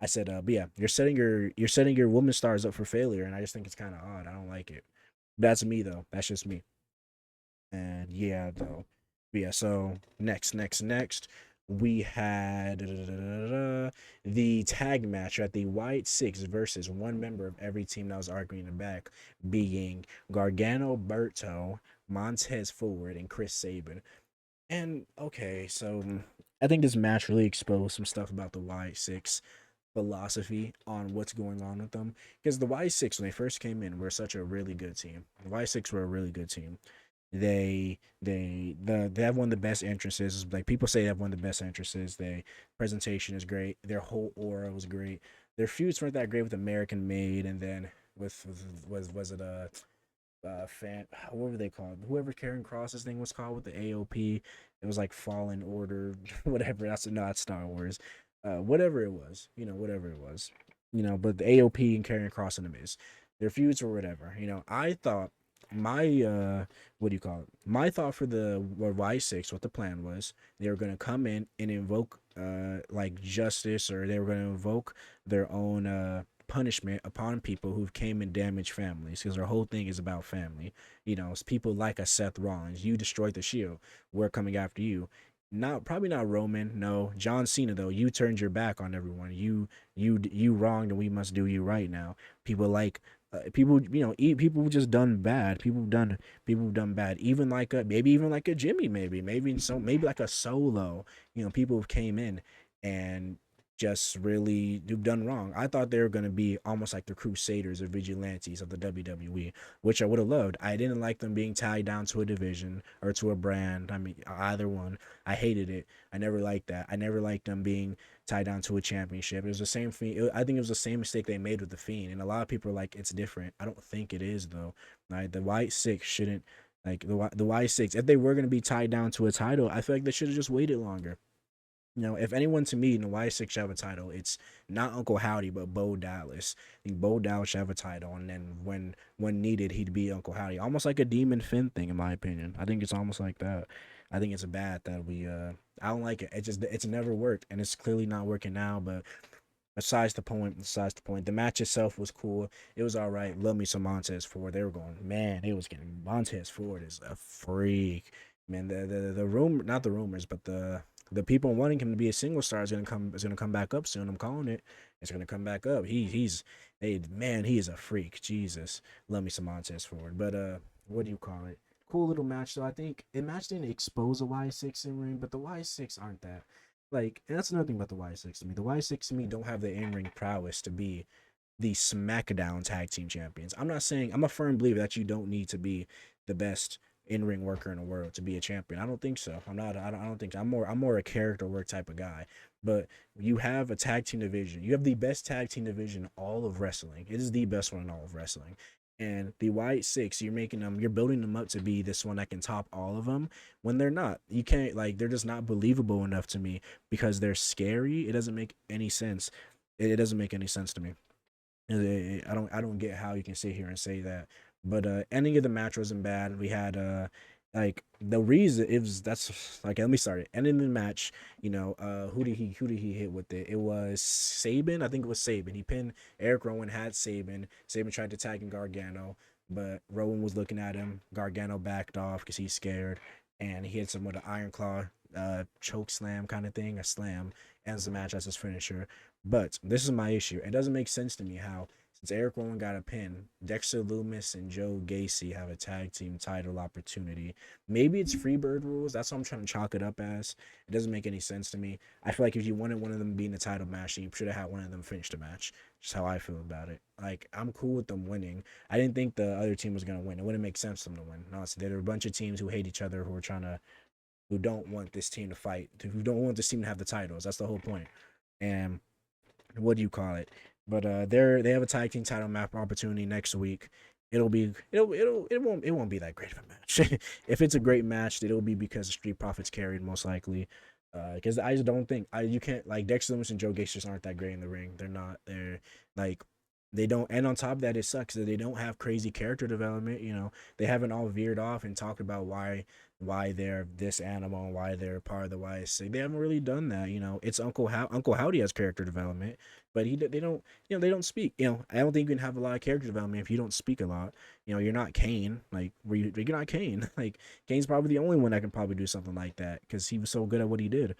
I said, but yeah, you're setting your woman stars up for failure, and I just think it's kind of odd. I don't like it. That's me though. That's just me. And yeah, though. But yeah, so next, we had the tag match at the White Six versus one member of every team that was arguing in the back, being Gargano Berto, Montez Ford, and Chris Sabin. And okay, so I think this match really exposed some stuff about the Y6 philosophy on what's going on with them. Because the Y6, when they first came in, were such a really good team. The Y6 were a really good team. They have one of the best entrances. Like people say, they have one of the best entrances. They Presentation is great. Their whole aura was great. Their feuds weren't that great with American Made, and then with was it fan what were they called? Whoever Karen Cross's thing was called with the AOP. It was like Fallen Order, whatever. That's no, that's Star Wars. Whatever it was, whatever it was, But the AOP and Karen Cross and the Miz, their feuds or whatever. I thought my what do you call it? My thought for the Y6, what the plan was, they were gonna come in and invoke like justice, or they were gonna invoke their own punishment upon people who came and damaged families, because their whole thing is about family. It's people like a Seth Rollins. You destroyed the Shield, we're coming after you. Not Probably not Roman, no. John Cena, though, you turned your back on everyone. You wronged, and we must do you right now. People like people, people who just done bad. People who've done bad. Even like maybe even like a Jimmy, maybe like a Solo. People who came in and just really do done wrong. I thought they were gonna be almost like the Crusaders or Vigilantes of the WWE, which I would have loved. I didn't like them being tied down to a division or to a brand. I mean, either one. I hated it. I never liked that. I never liked them being tied down to a championship. It was the same thing. I think it was the same mistake they made with the Fiend, and a lot of people are like, it's different. I don't think it is though. Right? The White Six shouldn't like the Y6. If they were gonna be tied down to a title, I feel like they should have just waited longer. If anyone to me in the Y6 should have a title, it's not Uncle Howdy, but Bo Dallas. I think Bo Dallas should have a title, and then when needed, he'd be Uncle Howdy, almost like a Demon Finn thing, in my opinion. I think it's almost like that. I think it's bad that we. I don't like it. It's never worked, and it's clearly not working now. But besides the point, the match itself was cool. It was all right. Love me some Montez Ford. They were going, man. It was getting Montez Ford is a freak, man. The rumor, not the rumors, but the people wanting him to be a single star is gonna come back up soon. I'm calling it. It's gonna come back up. He's hey man, he is a freak. Jesus, love me some Montez Ford. But what do you call it? Cool little match. So I think the match didn't expose a Y6 in ring, but the Y6 aren't that. Like, and that's another thing about the Y6 to me. The Y6 to me don't have the in ring prowess to be the SmackDown Tag Team Champions. I'm not saying, I'm a firm believer that you don't need to be the best in ring worker in the world to be a champion. I don't think so. I'm not. I don't think so. I'm more a character work type of guy. But you have a tag team division. You have the best tag team division in all of wrestling. It is the best one in all of wrestling. And the White Six, you're building them up to be this one that can top all of them when they're not. You can't, like, they're just not believable enough to me because they're scary. It doesn't make any sense. It doesn't make any sense to me. I don't get how you can sit here and say that. But ending of the match wasn't bad. We had like the reason it was that's like let me start it. Ending the match, who did he hit with it? It was Sabin. I think it was Sabin. He pinned Eric Rowan, had Sabin. Sabin tried to tag in Gargano, but Rowan was looking at him. Gargano backed off because he's scared, and he hits him with an Iron Claw choke slam kind of thing, a slam, ends the match as his finisher. But this is my issue. It doesn't make sense to me how, since Eric Rowan got a pin, Dexter Loomis and Joe Gacy have a tag team title opportunity. Maybe it's Freebird rules. That's what I'm trying to chalk it up as. It doesn't make any sense to me. I feel like if you wanted one of them being the title match, you should have had one of them finish the match. Just how I feel about it. Like, I'm cool with them winning. I didn't think the other team was gonna win. It wouldn't make sense for them to win. Honestly, there are a bunch of teams who hate each other, who don't want this team to fight, who don't want this team to have the titles. That's the whole point. And what do you call it? But they have a tag team title map opportunity next week. It won't be that great of a match. If it's a great match, it'll be because the Street Profits carried most likely. Because I just don't think you can't, like, Dexter Loomis and Joe Gacy just aren't that great in the ring. They're not. They're like They don't, and on top of that, it sucks that they don't have crazy character development. They haven't all veered off and talked about why they're this animal and why they're part of the YSC. They haven't really done that. It's Uncle Howdy has character development, but they don't they don't speak. I don't think you can have a lot of character development if you don't speak a lot. You're not Kane. Like you're not Kane. Like Kane's probably the only one that can probably do something like that because he was so good at what he did.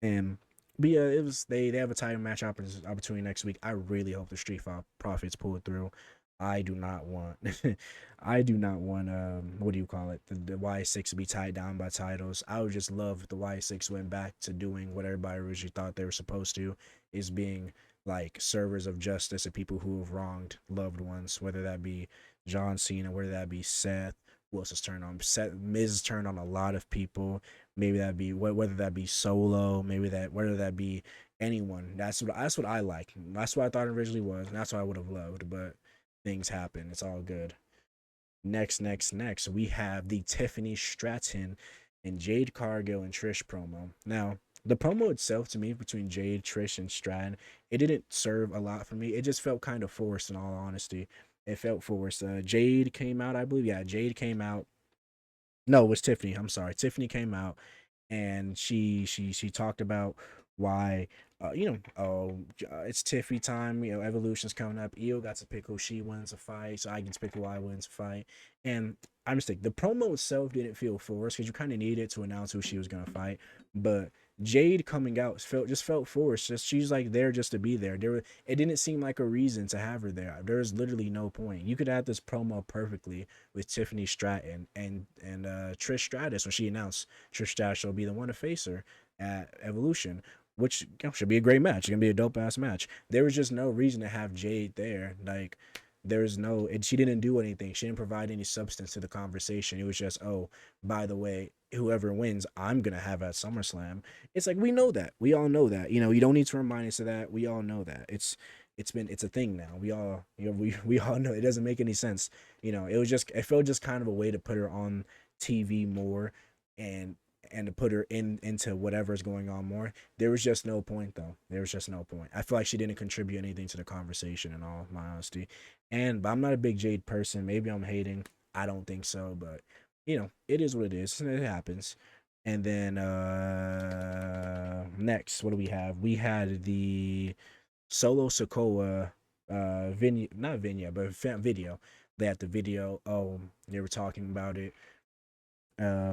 And but yeah, it was they have a title match opportunity next week. I really hope the Street Fight Profits pull it through. I do not want I do not want what do you call it? The Y6 to be tied down by titles. I would just love if the Y6 went back to doing what everybody originally thought they were supposed to, is being like servers of justice and people who have wronged loved ones, whether that be John Cena, whether that be Seth. Who else is turned on? Seth Miz turned on a lot of people. Maybe that be whether that be Solo, maybe that whether that be anyone. That's what I like. That's what I thought it originally was. And that's what I would have loved, but things happen. It's all good. Next, we have the Tiffany Stratton and Jade Cargill and Trish promo. Now, the promo itself to me between Jade, Trish, and Stratton, it didn't serve a lot for me. It just felt kind of forced, in all honesty. It felt forced. Jade came out, I believe. Yeah, Jade came out. No, it was Tiffany. I'm sorry. Tiffany came out and she talked about why it's Tiffy time. Evolution's coming up. Io got to pick who she wins to fight, so I can pick who I wins to fight. And I'm just thinking the promo itself didn't feel forced because you kind of needed to announce who she was gonna fight, but Jade coming out felt forced. Just she's like there just to be there. It didn't seem like a reason to have her there. There's literally no point. You could have this promo perfectly with Tiffany Stratton and Trish Stratus when she announced Trish Stratus will be the one to face her at Evolution, which should be a great match. It's gonna be a dope ass match. There was just no reason to have Jade there. Like there's no, and she didn't do anything. She didn't provide any substance to the conversation. It was just, oh, by the way, whoever wins, I'm gonna have at SummerSlam. It's like we know that. We all know that. You don't need to remind us of that. We all know that. It's a thing now. We all we all know it doesn't make any sense. It felt just kind of a way to put her on TV more and to put her into whatever's going on more. There was just no point though. There was just no point. I feel like she didn't contribute anything to the conversation in all my honesty. But I'm not a big Jade person. Maybe I'm hating. I don't think so, but it is what it is. It happens. And then next, what do we have? We had the Solo Sokoa not Vinya, but video. They had the video. Oh, they were talking about it.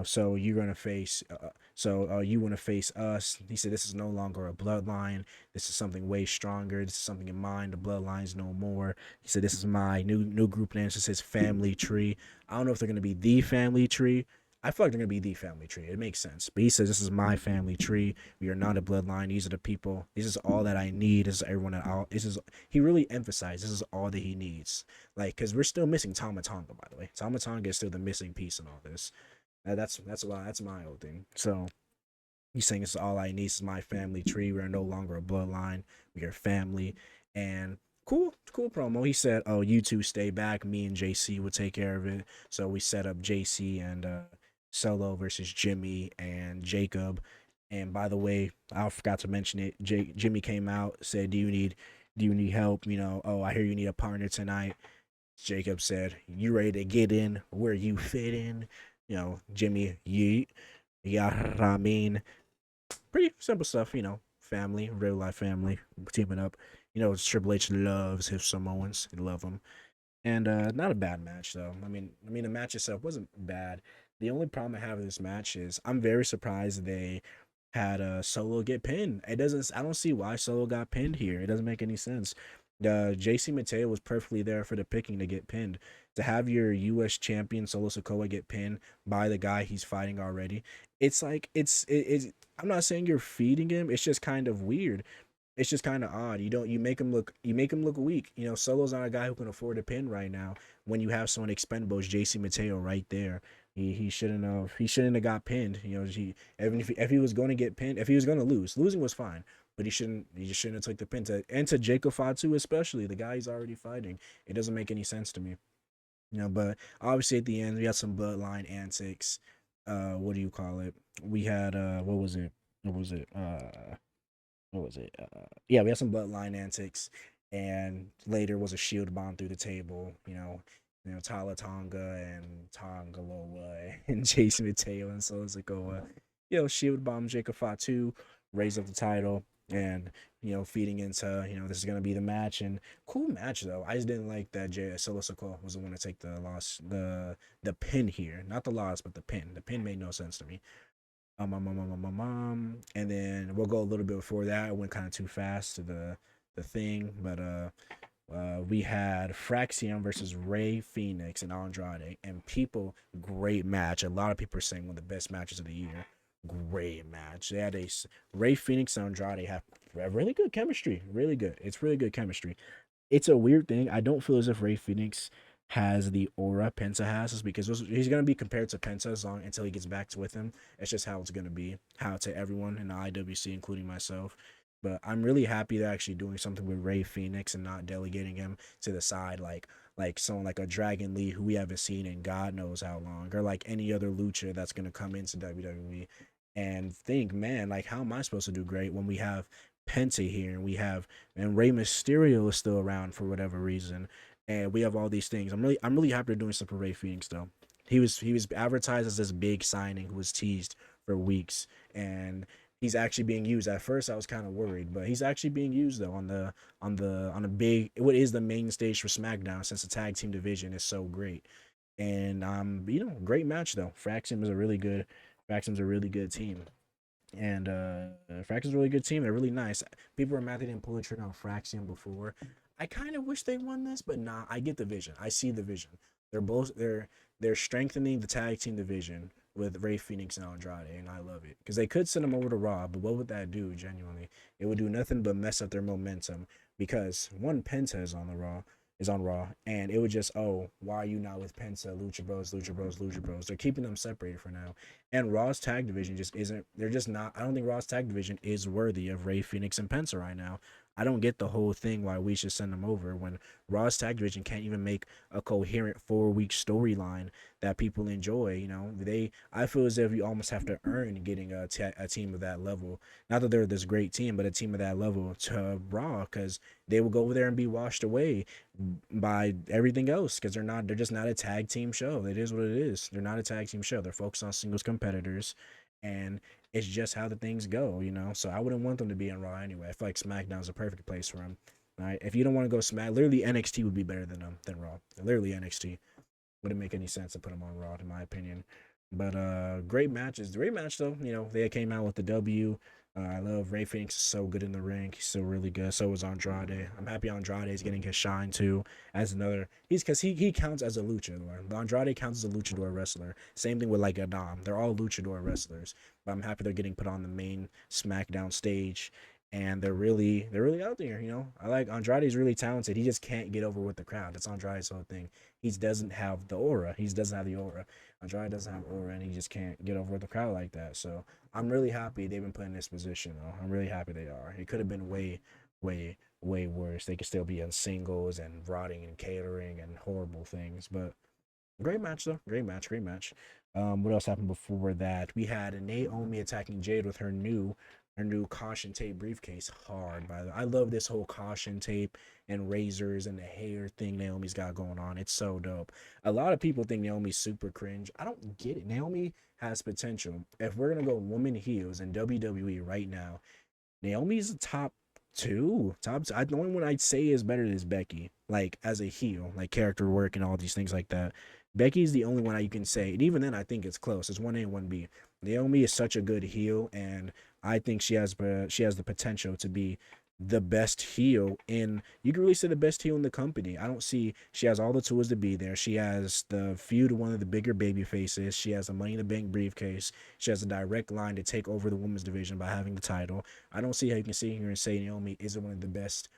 So you're gonna face, you want to face us. He said, this is no longer a bloodline. This is something way stronger. This is something in mind. The bloodline's no more. He said, this is my new group name. This is family tree. I don't know if they're gonna be the family tree. I feel like they're gonna be the family tree. It makes sense. But he says, this is my family tree. We are not a bloodline. These are the people. This is all that I need. This is everyone that I'll. This is. He really emphasized this is all that he needs. Like, cause we're still missing Tama Tonga, by the way. Tama Tonga is still the missing piece in all this. That's why that's my whole thing. So he's saying it's all I need. This is my family tree. We're no longer a bloodline. We are family. And cool promo. He said, "Oh, you two stay back. Me and JC will take care of it." So we set up JC and Solo versus Jimmy and Jacob. And by the way, I forgot to mention it. Jimmy came out, said, "Do you need help? Oh, I hear you need a partner tonight." Jacob said, "You ready to get in where you fit in?" Jimmy Yeet, yeah, I mean, pretty simple stuff. Family, real life family, teaming up. Triple H loves his Samoans. He love them, and not a bad match though. The match itself wasn't bad. The only problem I have with this match is I'm very surprised they had Solo get pinned. It doesn't. I don't see why Solo got pinned here. It doesn't make any sense. JC Mateo was perfectly there for the picking to get pinned. To have your U.S. champion Solo Sikoa get pinned by the guy he's fighting already, it's like it's. I'm not saying you're feeding him. It's just kind of weird. It's just kind of odd. You make him look weak. Solo's not a guy who can afford a pin right now. When you have someone expendable as JC Mateo right there, he shouldn't have got pinned. Even if he was going to get pinned, if he was going to losing was fine, but he just shouldn't have took the pin to Jacob Fatu, especially the guy he's already fighting. It doesn't make any sense to me. But obviously at the end we had some bloodline antics. What do you call it? We had what was it? What was it? Yeah, we had some bloodline antics, and later was a shield bomb through the table. Tala Tonga and Tongaloa and Jason Mateo and so Sikoa, shield bomb Jacob Fatu, raise up the title, and feeding into this is gonna be the match and cool match though. I just didn't like that Jay Solo Sikoa was the one to take the loss, the pin here, not the loss, but the pin. The pin made no sense to me. And then we'll go a little bit before that. I went kind of too fast to the thing, but we had Fraxium versus Ray Phoenix and Andrade, and great match. A lot of people are saying one of the best matches of the year. Great match. They had Ray Phoenix and Andrade have really good chemistry. Really good. It's really good chemistry. It's a weird thing. I don't feel as if Ray Phoenix has the aura Penta has, is because he's gonna be compared to Penta as long until he gets back with him. It's just how it's gonna be, how to everyone in the IWC, including myself. But I'm really happy they're actually doing something with Ray Phoenix and not delegating him to the side like someone like a Dragon Lee who we haven't seen in God knows how long, or like any other lucha that's gonna come into WWE and think, man, like how am I supposed to do great when we have Penta here and and Rey Mysterio is still around for whatever reason, and we have all these things. I'm really happy they're doing stuff for Ray Phoenix though. He was advertised as this big signing who was teased for weeks, and he's actually being used. At first, I was kind of worried, but he's actually being used though on a big, what is the main stage for SmackDown, since the tag team division is so great. And great match though. Fraction's a really good team. And Fraction's a really good team. They're really nice. People were mad they didn't pull the trigger on Fraction before. I kind of wish they won this, but nah, I get the vision. I see the vision. They're strengthening the tag team division with Ray Phoenix and Andrade, and I love it. Because they could send them over to Raw, but what would that do, genuinely? It would do nothing but mess up their momentum. Because one, Penta is on Raw, and it would just, oh, why are you not with Penta, Lucha Bros, Lucha Bros, Lucha Bros? They're keeping them separated for now. And Raw's tag division just isn't. They're just not. I don't think Raw's tag division is worthy of Ray Phoenix and Penta right now. I don't get the whole thing why we should send them over when Raw's tag division can't even make a coherent 4 week storyline that people enjoy. I feel as if you almost have to earn getting a team of that level. Not that they're this great team, but a team of that level to Raw, because they will go over there and be washed away by everything else, because they're just not a tag team show. It is what it is. They're not a tag team show. They're focused on singles competitors, and it's just how the things go. So I wouldn't want them to be in Raw anyway. I feel like SmackDown's a perfect place for them. All right, if you don't want to go literally NXT would be better than them than Raw. Literally NXT wouldn't make any sense to put them on Raw, in my opinion. But great matches. Great match though. They came out with the W. I love Ray Phoenix is so good in the ring. He's so really good. So was Andrade. I'm happy Andrade is getting his shine too as another. He's because he counts as a luchador. Andrade counts as a luchador wrestler. Same thing with like Adam. They're all luchador wrestlers. But I'm happy they're getting put on the main SmackDown stage. And they're really out there. I like Andrade's really talented. He just can't get over with the crowd. That's Andrade's whole thing. He doesn't have the aura. He doesn't have the aura. Andrade doesn't have aura, and he just can't get over with the crowd like that. So I'm really happy they've been put in this position, though. I'm really happy they are. It could have been way, way, way worse. They could still be on singles and rotting and catering and horrible things. But great match, though. Great match. Great match. What else happened before that? We had Naomi attacking Jade with her new caution tape briefcase. Hard, by the way. I love this whole caution tape and razors and the hair thing Naomi's got going on. It's so dope. A lot of people think Naomi's super cringe. I don't get it. Naomi has potential. If we're gonna go woman heels in WWE right now, Naomi's a top two. The only one I'd say is better is Becky. Like as a heel, like character work and all these things like that. Becky's the only one you can say, and even then, I think it's close. It's 1A and 1B. Naomi is such a good heel, and I think she has the potential to be the best heel in. You can really say the best heel in the company. I don't see she has all the tools to be there. She has the feud with one of the bigger baby faces. She has a Money in the Bank briefcase. She has a direct line to take over the women's division by having the title. I don't see how you can sit here and say Naomi isn't one of the best.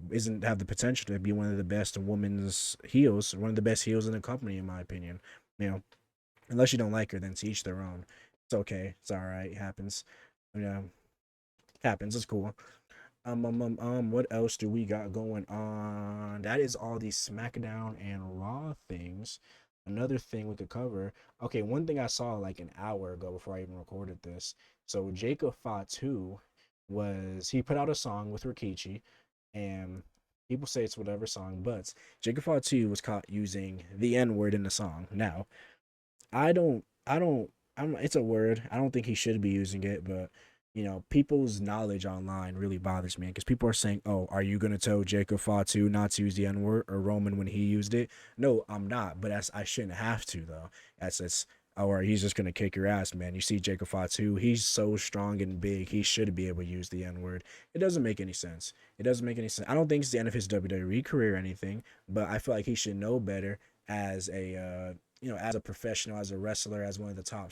Isn't have the potential to be one of the best women's heels, one of the best heels in the company, in my opinion. You know, unless you don't like her, then to each their own. It's okay. It's all right. It happens. Yeah, happens. It's cool. What else do we got going on? That is all these SmackDown and Raw things. Another thing we could cover. Okay, one thing I saw like an hour ago before I even recorded this. So Jacob Fatu he put out a song with Rikichi, and People say it's whatever song, but Jacob Fatu was caught using the N word in the song. Now, I don't, it's a word. I don't think he should be using it, but people's knowledge online really bothers me because people are saying, "Oh, are you gonna tell Jacob Fatu not to use the N word or Roman when he used it?" No, I'm not, but I shouldn't have to though. That's it's or he's just gonna kick your ass, man. You see Jacob Fatu, he's so strong and big, he should be able to use the N word. It doesn't make any sense. It doesn't make any sense. I don't think it's the end of his WWE career or anything, but I feel like he should know better as a as a professional, as a wrestler, as one of the top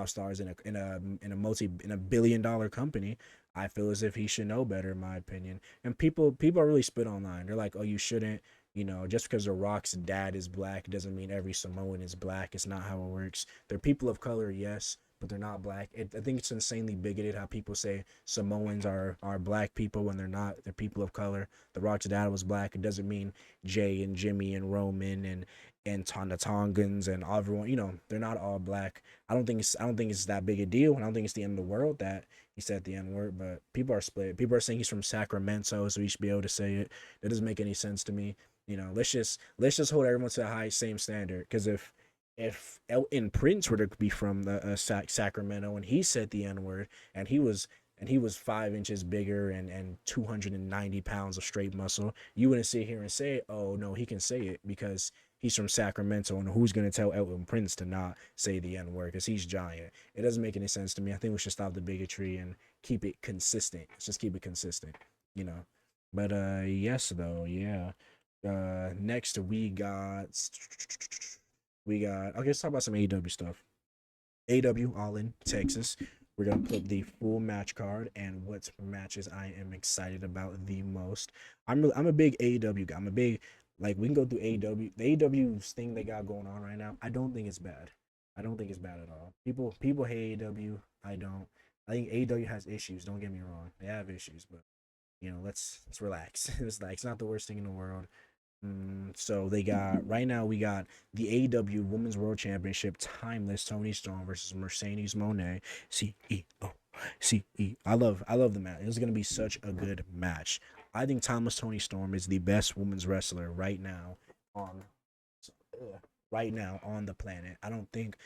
stars in a billion-dollar company. I feel as if he should know better, in my opinion. And people are really spit online. They're like, "Oh, you shouldn't." Just because The Rock's dad is black doesn't mean every Samoan is black. It's not how it works. They're people of color, yes, but they're not black. I think it's insanely bigoted how people say Samoans are black people when they're not. They're people of color. The Rock's dad was black. It doesn't mean Jay and Jimmy and Roman and the Tongans and everyone. They're not all black. I don't think it's that big a deal. I don't think it's the end of the world that he said the N word. But people are split. People are saying he's from Sacramento, so he should be able to say it. That doesn't make any sense to me. Let's just hold everyone to the high same standard. Because if Elton Prince were to be from the Sacramento and he said the N word and he was 5 inches bigger and 290 pounds of straight muscle, you wouldn't sit here and say, "Oh no, he can say it because he's from Sacramento." And who's gonna tell Elton Prince to not say the N word because he's giant? It doesn't make any sense to me. I think we should stop the bigotry and keep it consistent. Let's just keep it consistent, you know. But yes though, yeah. Next we got okay, let's talk about some AEW stuff. AW All In Texas. We're gonna put the full match card and what matches I am excited about the most. I'm a big AEW guy. I'm a big like we can go through AEW. The AEW's thing they got going on right now. I don't think it's bad. I don't think it's bad at all. People hate AEW. I don't. I think AEW has issues. Don't get me wrong. They have issues, but let's relax. It's not the worst thing in the world. So they got right now we got the AEW Women's World Championship Timeless Tony Storm versus Mercedes Moné. CEO. I love the match. It's gonna be such a good match. I think Timeless Tony Storm is the best women's wrestler on right now on the planet. I don't think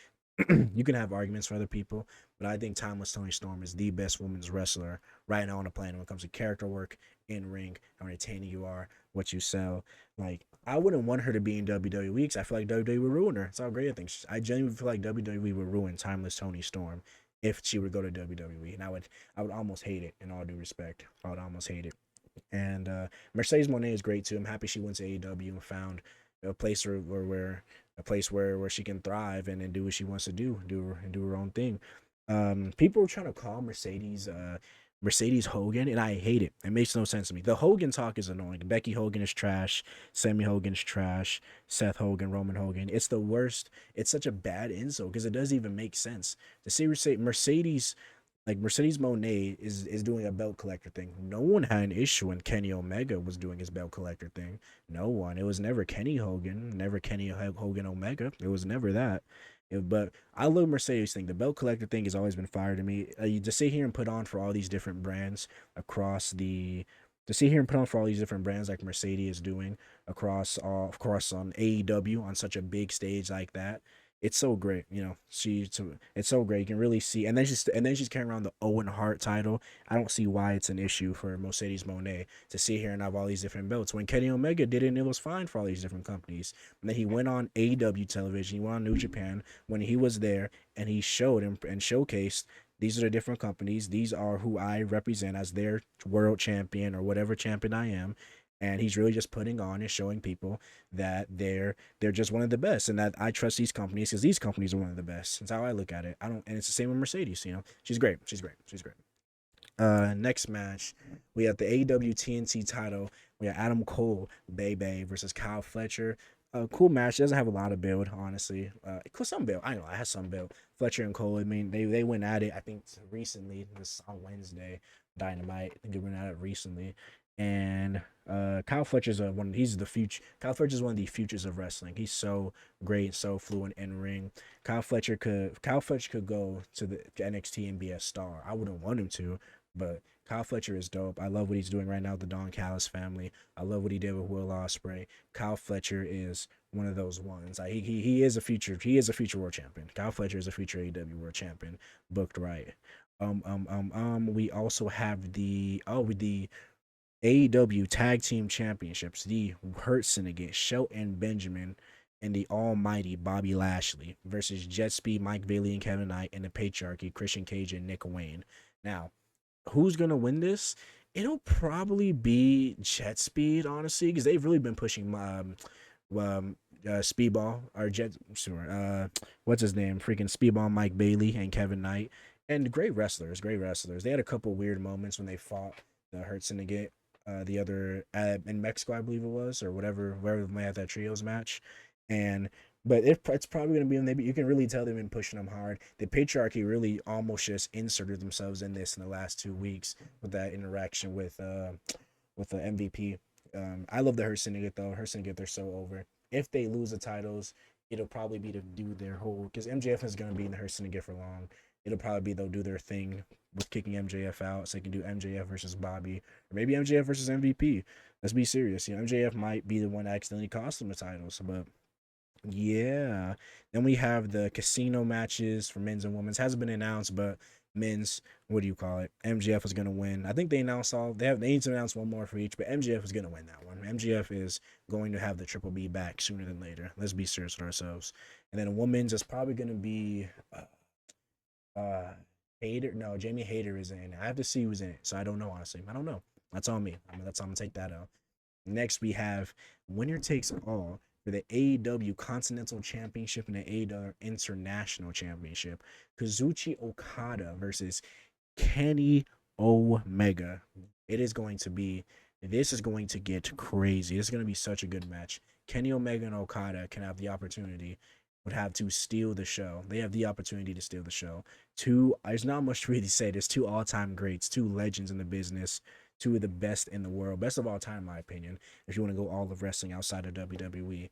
you can have arguments for other people, but I think Timeless Tony Storm is the best women's wrestler right now on the planet when it comes to character work, in ring, how entertaining you are, what you sell. Like, I wouldn't want her to be in WWE because I feel like WWE would ruin her. It's all great things. I genuinely feel like WWE would ruin Timeless Tony Storm if she would go to WWE, and I would almost hate it. In all due respect, I would almost hate it. And Mercedes Moné is great too. I'm happy she went to AEW and found a place where a place where she can thrive and do what she wants to do her own thing. People were trying to call Mercedes Hogan, and I hate it. It makes no sense to me. The Hogan talk is annoying. Becky Hogan is trash. Sammy Hogan is trash. Seth Hogan, Roman Hogan. It's the worst. It's such a bad insult because it doesn't even make sense. To see Mercedes Moné is doing a belt collector thing. No one had an issue when Kenny Omega was doing his belt collector thing. No one. It was never Kenny Hogan, never Kenny Hogan Omega. It was never that. But I love Mercedes thing. The belt collector thing has always been fire to me. You to sit here and put on for all these different brands across the to sit here and put on for all these different brands like Mercedes is doing across all of course on AEW on such a big stage like that. It's so great, it's so great. You can really see, and then she's carrying around the Owen Hart title. I don't see why it's an issue for Mercedes Moné to sit here and have all these different belts. When Kenny Omega did it, and it was fine for all these different companies. And then he went on AEW television, he went on New Japan when he was there, and he showed and showcased these are the different companies. These are who I represent as their world champion or whatever champion I am. And he's really just putting on and showing people that they're just one of the best, and that I trust these companies because these companies are one of the best. That's how I look at it. I don't, and it's the same with Mercedes. She's great. She's great. She's great. Next match, we have the AEW TNT title. We have Adam Cole, Bay versus Kyle Fletcher. Cool match. It doesn't have a lot of build, honestly. Some build. I know I had some build. Fletcher and Cole. I mean, they went at it. I think recently, this on Wednesday, Dynamite. I think they went at it recently, and Kyle Fletcher's one. He's the future. Kyle Fletcher's one of the futures of wrestling. He's so great, so fluent in ring. Kyle Fletcher could go to the NXT and be a star. I wouldn't want him to, But Kyle Fletcher is dope. I love what he's doing right now with the Don Callis family. I love what he did with Will Ospreay. Kyle Fletcher is one of those ones. He is a future world champion. Kyle Fletcher is a future AEW world champion, booked right. We also have the AEW Tag Team Championships, the Hurt Syndicate, Shelton Benjamin, and the Almighty Bobby Lashley versus Jet Speed, Mike Bailey, and Kevin Knight, and the Patriarchy, Christian Cage and Nick Wayne. Now, who's gonna win this? It'll probably be Jet Speed, honestly, because they've really been pushing um, Speedball or Jet. Sure, what's his name? Freaking Speedball, Mike Bailey, and Kevin Knight, and great wrestlers. Great wrestlers. They had a couple weird moments when they fought the Hurt Syndicate. The other in Mexico, I believe it was, or whatever, wherever they had that trios match, and but it's probably going to be maybe you can really tell they've been pushing them hard. The patriarchy really almost just inserted themselves in this in the last 2 weeks with that interaction with the MVP. I love the Hurt Syndicate though. Hurt Syndicate, they're so over. If they lose the titles, it'll probably be to do their whole because MJF is going to be in the Hurt Syndicate for long. It'll probably be they'll do their thing with kicking MJF out, so they can do MJF versus Bobby, or maybe MJF versus MVP. Let's be serious. You know, MJF might be the one that accidentally cost them the titles, but yeah. Then we have the casino matches for men's and women's. Hasn't been announced, but men's, what do you call it? MJF was gonna win. I think they announced all they need to announce one more for each, but MJF was gonna win that one. MJF is going to have the Triple B back sooner than later. Let's be serious with ourselves. And then women's is probably gonna be uh Hater. No, Jamie Hater is in it. I have to see who's in it. So I don't know, honestly. I don't know. That's on me. I'm gonna take that out. Next, we have winner takes all for the AEW Continental Championship and the AEW International Championship. Kazuchi Okada versus Kenny Omega. It is going to be, this is going to get crazy. It's going to be such a good match. Kenny Omega and Okada can have the opportunity, would have to steal the show. They have the opportunity to steal the show. There's not much to really say. There's two all-time greats, two legends in the business, two of the best in the world, best of all time, in my opinion. If you want to go all of wrestling outside of WWE,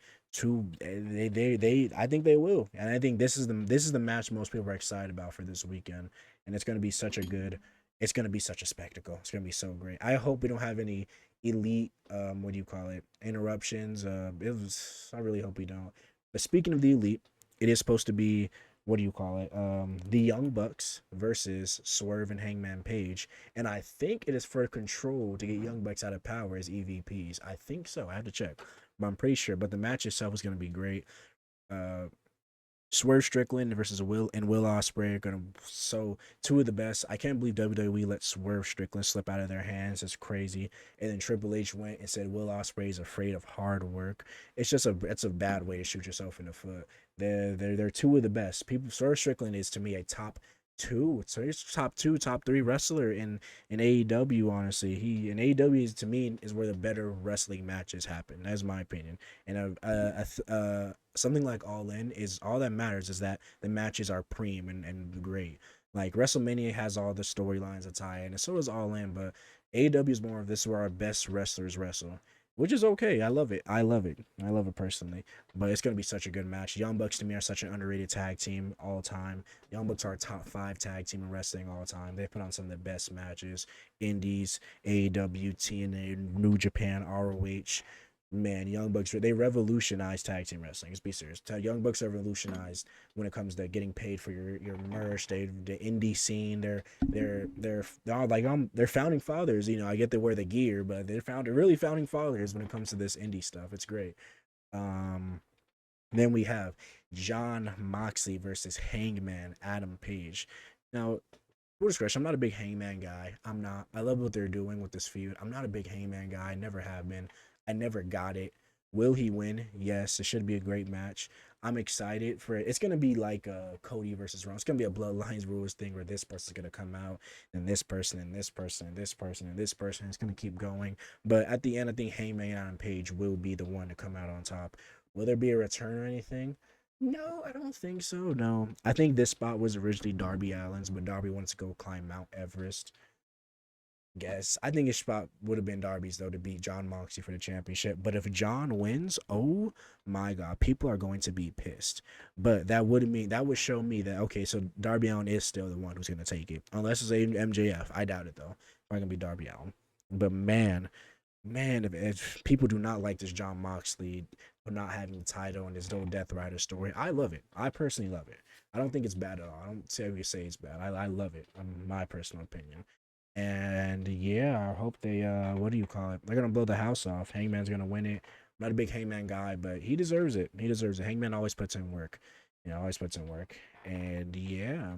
I think they will, and I think this is the match most people are excited about for this weekend, and it's going to be such a good, it's going to be such a spectacle. It's going to be so great. I hope we don't have any elite, what do you call it, interruptions. I really hope we don't. But speaking of the elite, it is supposed to be what do you call it? The Young Bucks versus Swerve and Hangman Page, and I think it is for control to get Young Bucks out of power as EVPs. I think so. I have to check, but I'm pretty sure. But the match itself is going to be great. Uh, Swerve Strickland versus Will Ospreay are gonna so two of the best. I can't believe WWE let Swerve Strickland slip out of their hands. It's crazy. And then Triple H went and said Will Ospreay is afraid of hard work. It's a bad way to shoot yourself in the foot. They're two of the best. People Swerve Strickland is to me a top two. So he's top two, top three wrestler in AEW. Honestly, he in AEW is to me is where the better wrestling matches happen. That's my opinion. And something like All In is all that matters is that the matches are preem and great. Like WrestleMania has all the storylines that tie in, and so does All In. But AEW is more of this is where our best wrestlers wrestle, which is okay. I love it. I love it. I love it personally. But it's gonna be such a good match. Young Bucks to me are such an underrated tag team all time. Young Bucks are a top five tag team in wrestling all time. They put on some of the best matches. Indies, AEW, TNA, New Japan, ROH. Man, Young Bucks, they revolutionized tag team wrestling. Let's be serious. Young Bucks are revolutionized when it comes to getting paid for your merch. The indie scene. They're all like they're founding fathers. You know, I get they wear the gear, but they're really founding fathers when it comes to this indie stuff. It's great. Um, then we have John Moxley versus Hangman Adam Page. Now, full discretion, I'm not a big Hangman guy. I'm not. I love what they're doing with this feud. I'm not a big Hangman guy. I never have been. I never got it. Will he win? Yes, it should be a great match. I'm excited for it. It's gonna be like Cody versus Roman. It's gonna be a Bloodlines rules thing where this person's gonna come out, and this person, and this person, and this person, and this person. It's gonna keep going. But at the end, I think Hangman and Page will be the one to come out on top. Will there be a return or anything? No, I don't think so. No, I think this spot was originally Darby Allin's, but Darby wants to go climb Mount Everest. guess. I think his spot would have been Darby's though to beat John Moxley for the championship. But if John wins, oh my god, people are going to be pissed. But that would show me that okay, so Darby Allin is still the one who's gonna take it. Unless it's MJF. I doubt it though. It's not gonna be Darby Allin. But man, if people do not like this John Moxley for not having the title and this whole Death Rider story, I love it. I personally love it. I don't think it's bad at all. I don't say we say it's bad. I love it. My personal opinion. And yeah, I hope they what do you call it? They're gonna blow the house off. Hangman's gonna win it. I'm not a big Hangman guy, but he deserves it. He deserves it. Hangman always puts in work. Always puts in work. And yeah.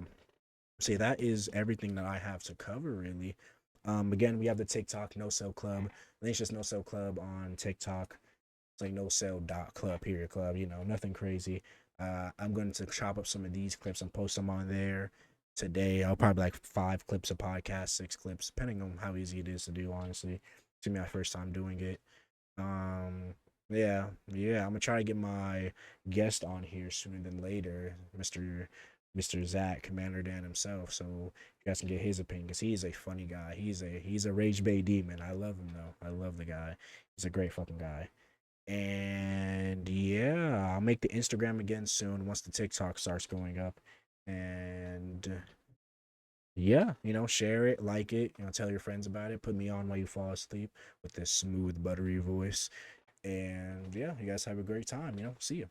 See, that is everything that I have to cover really. Again, we have the TikTok No Sell Club. I think it's just No Sell Club on TikTok. It's like no sell dot club period club, nothing crazy. I'm going to chop up some of these clips and post them on there today. I'll probably like 5 clips of podcast, 6 clips, depending on how easy it is to do, honestly. It's gonna be my first time doing it. Um yeah, I'm gonna try to get my guest on here sooner than later, Mr. Zach, Commander Dan himself, so you guys can get his opinion because he's a funny guy. He's a rage bay demon. I love him though. I love the guy. He's a great fucking guy. And yeah, I'll make the Instagram again soon once the TikTok starts going up. And yeah, share it, like it, tell your friends about it. Put me on while you fall asleep with this smooth, buttery voice. And yeah, you guys have a great time. See you.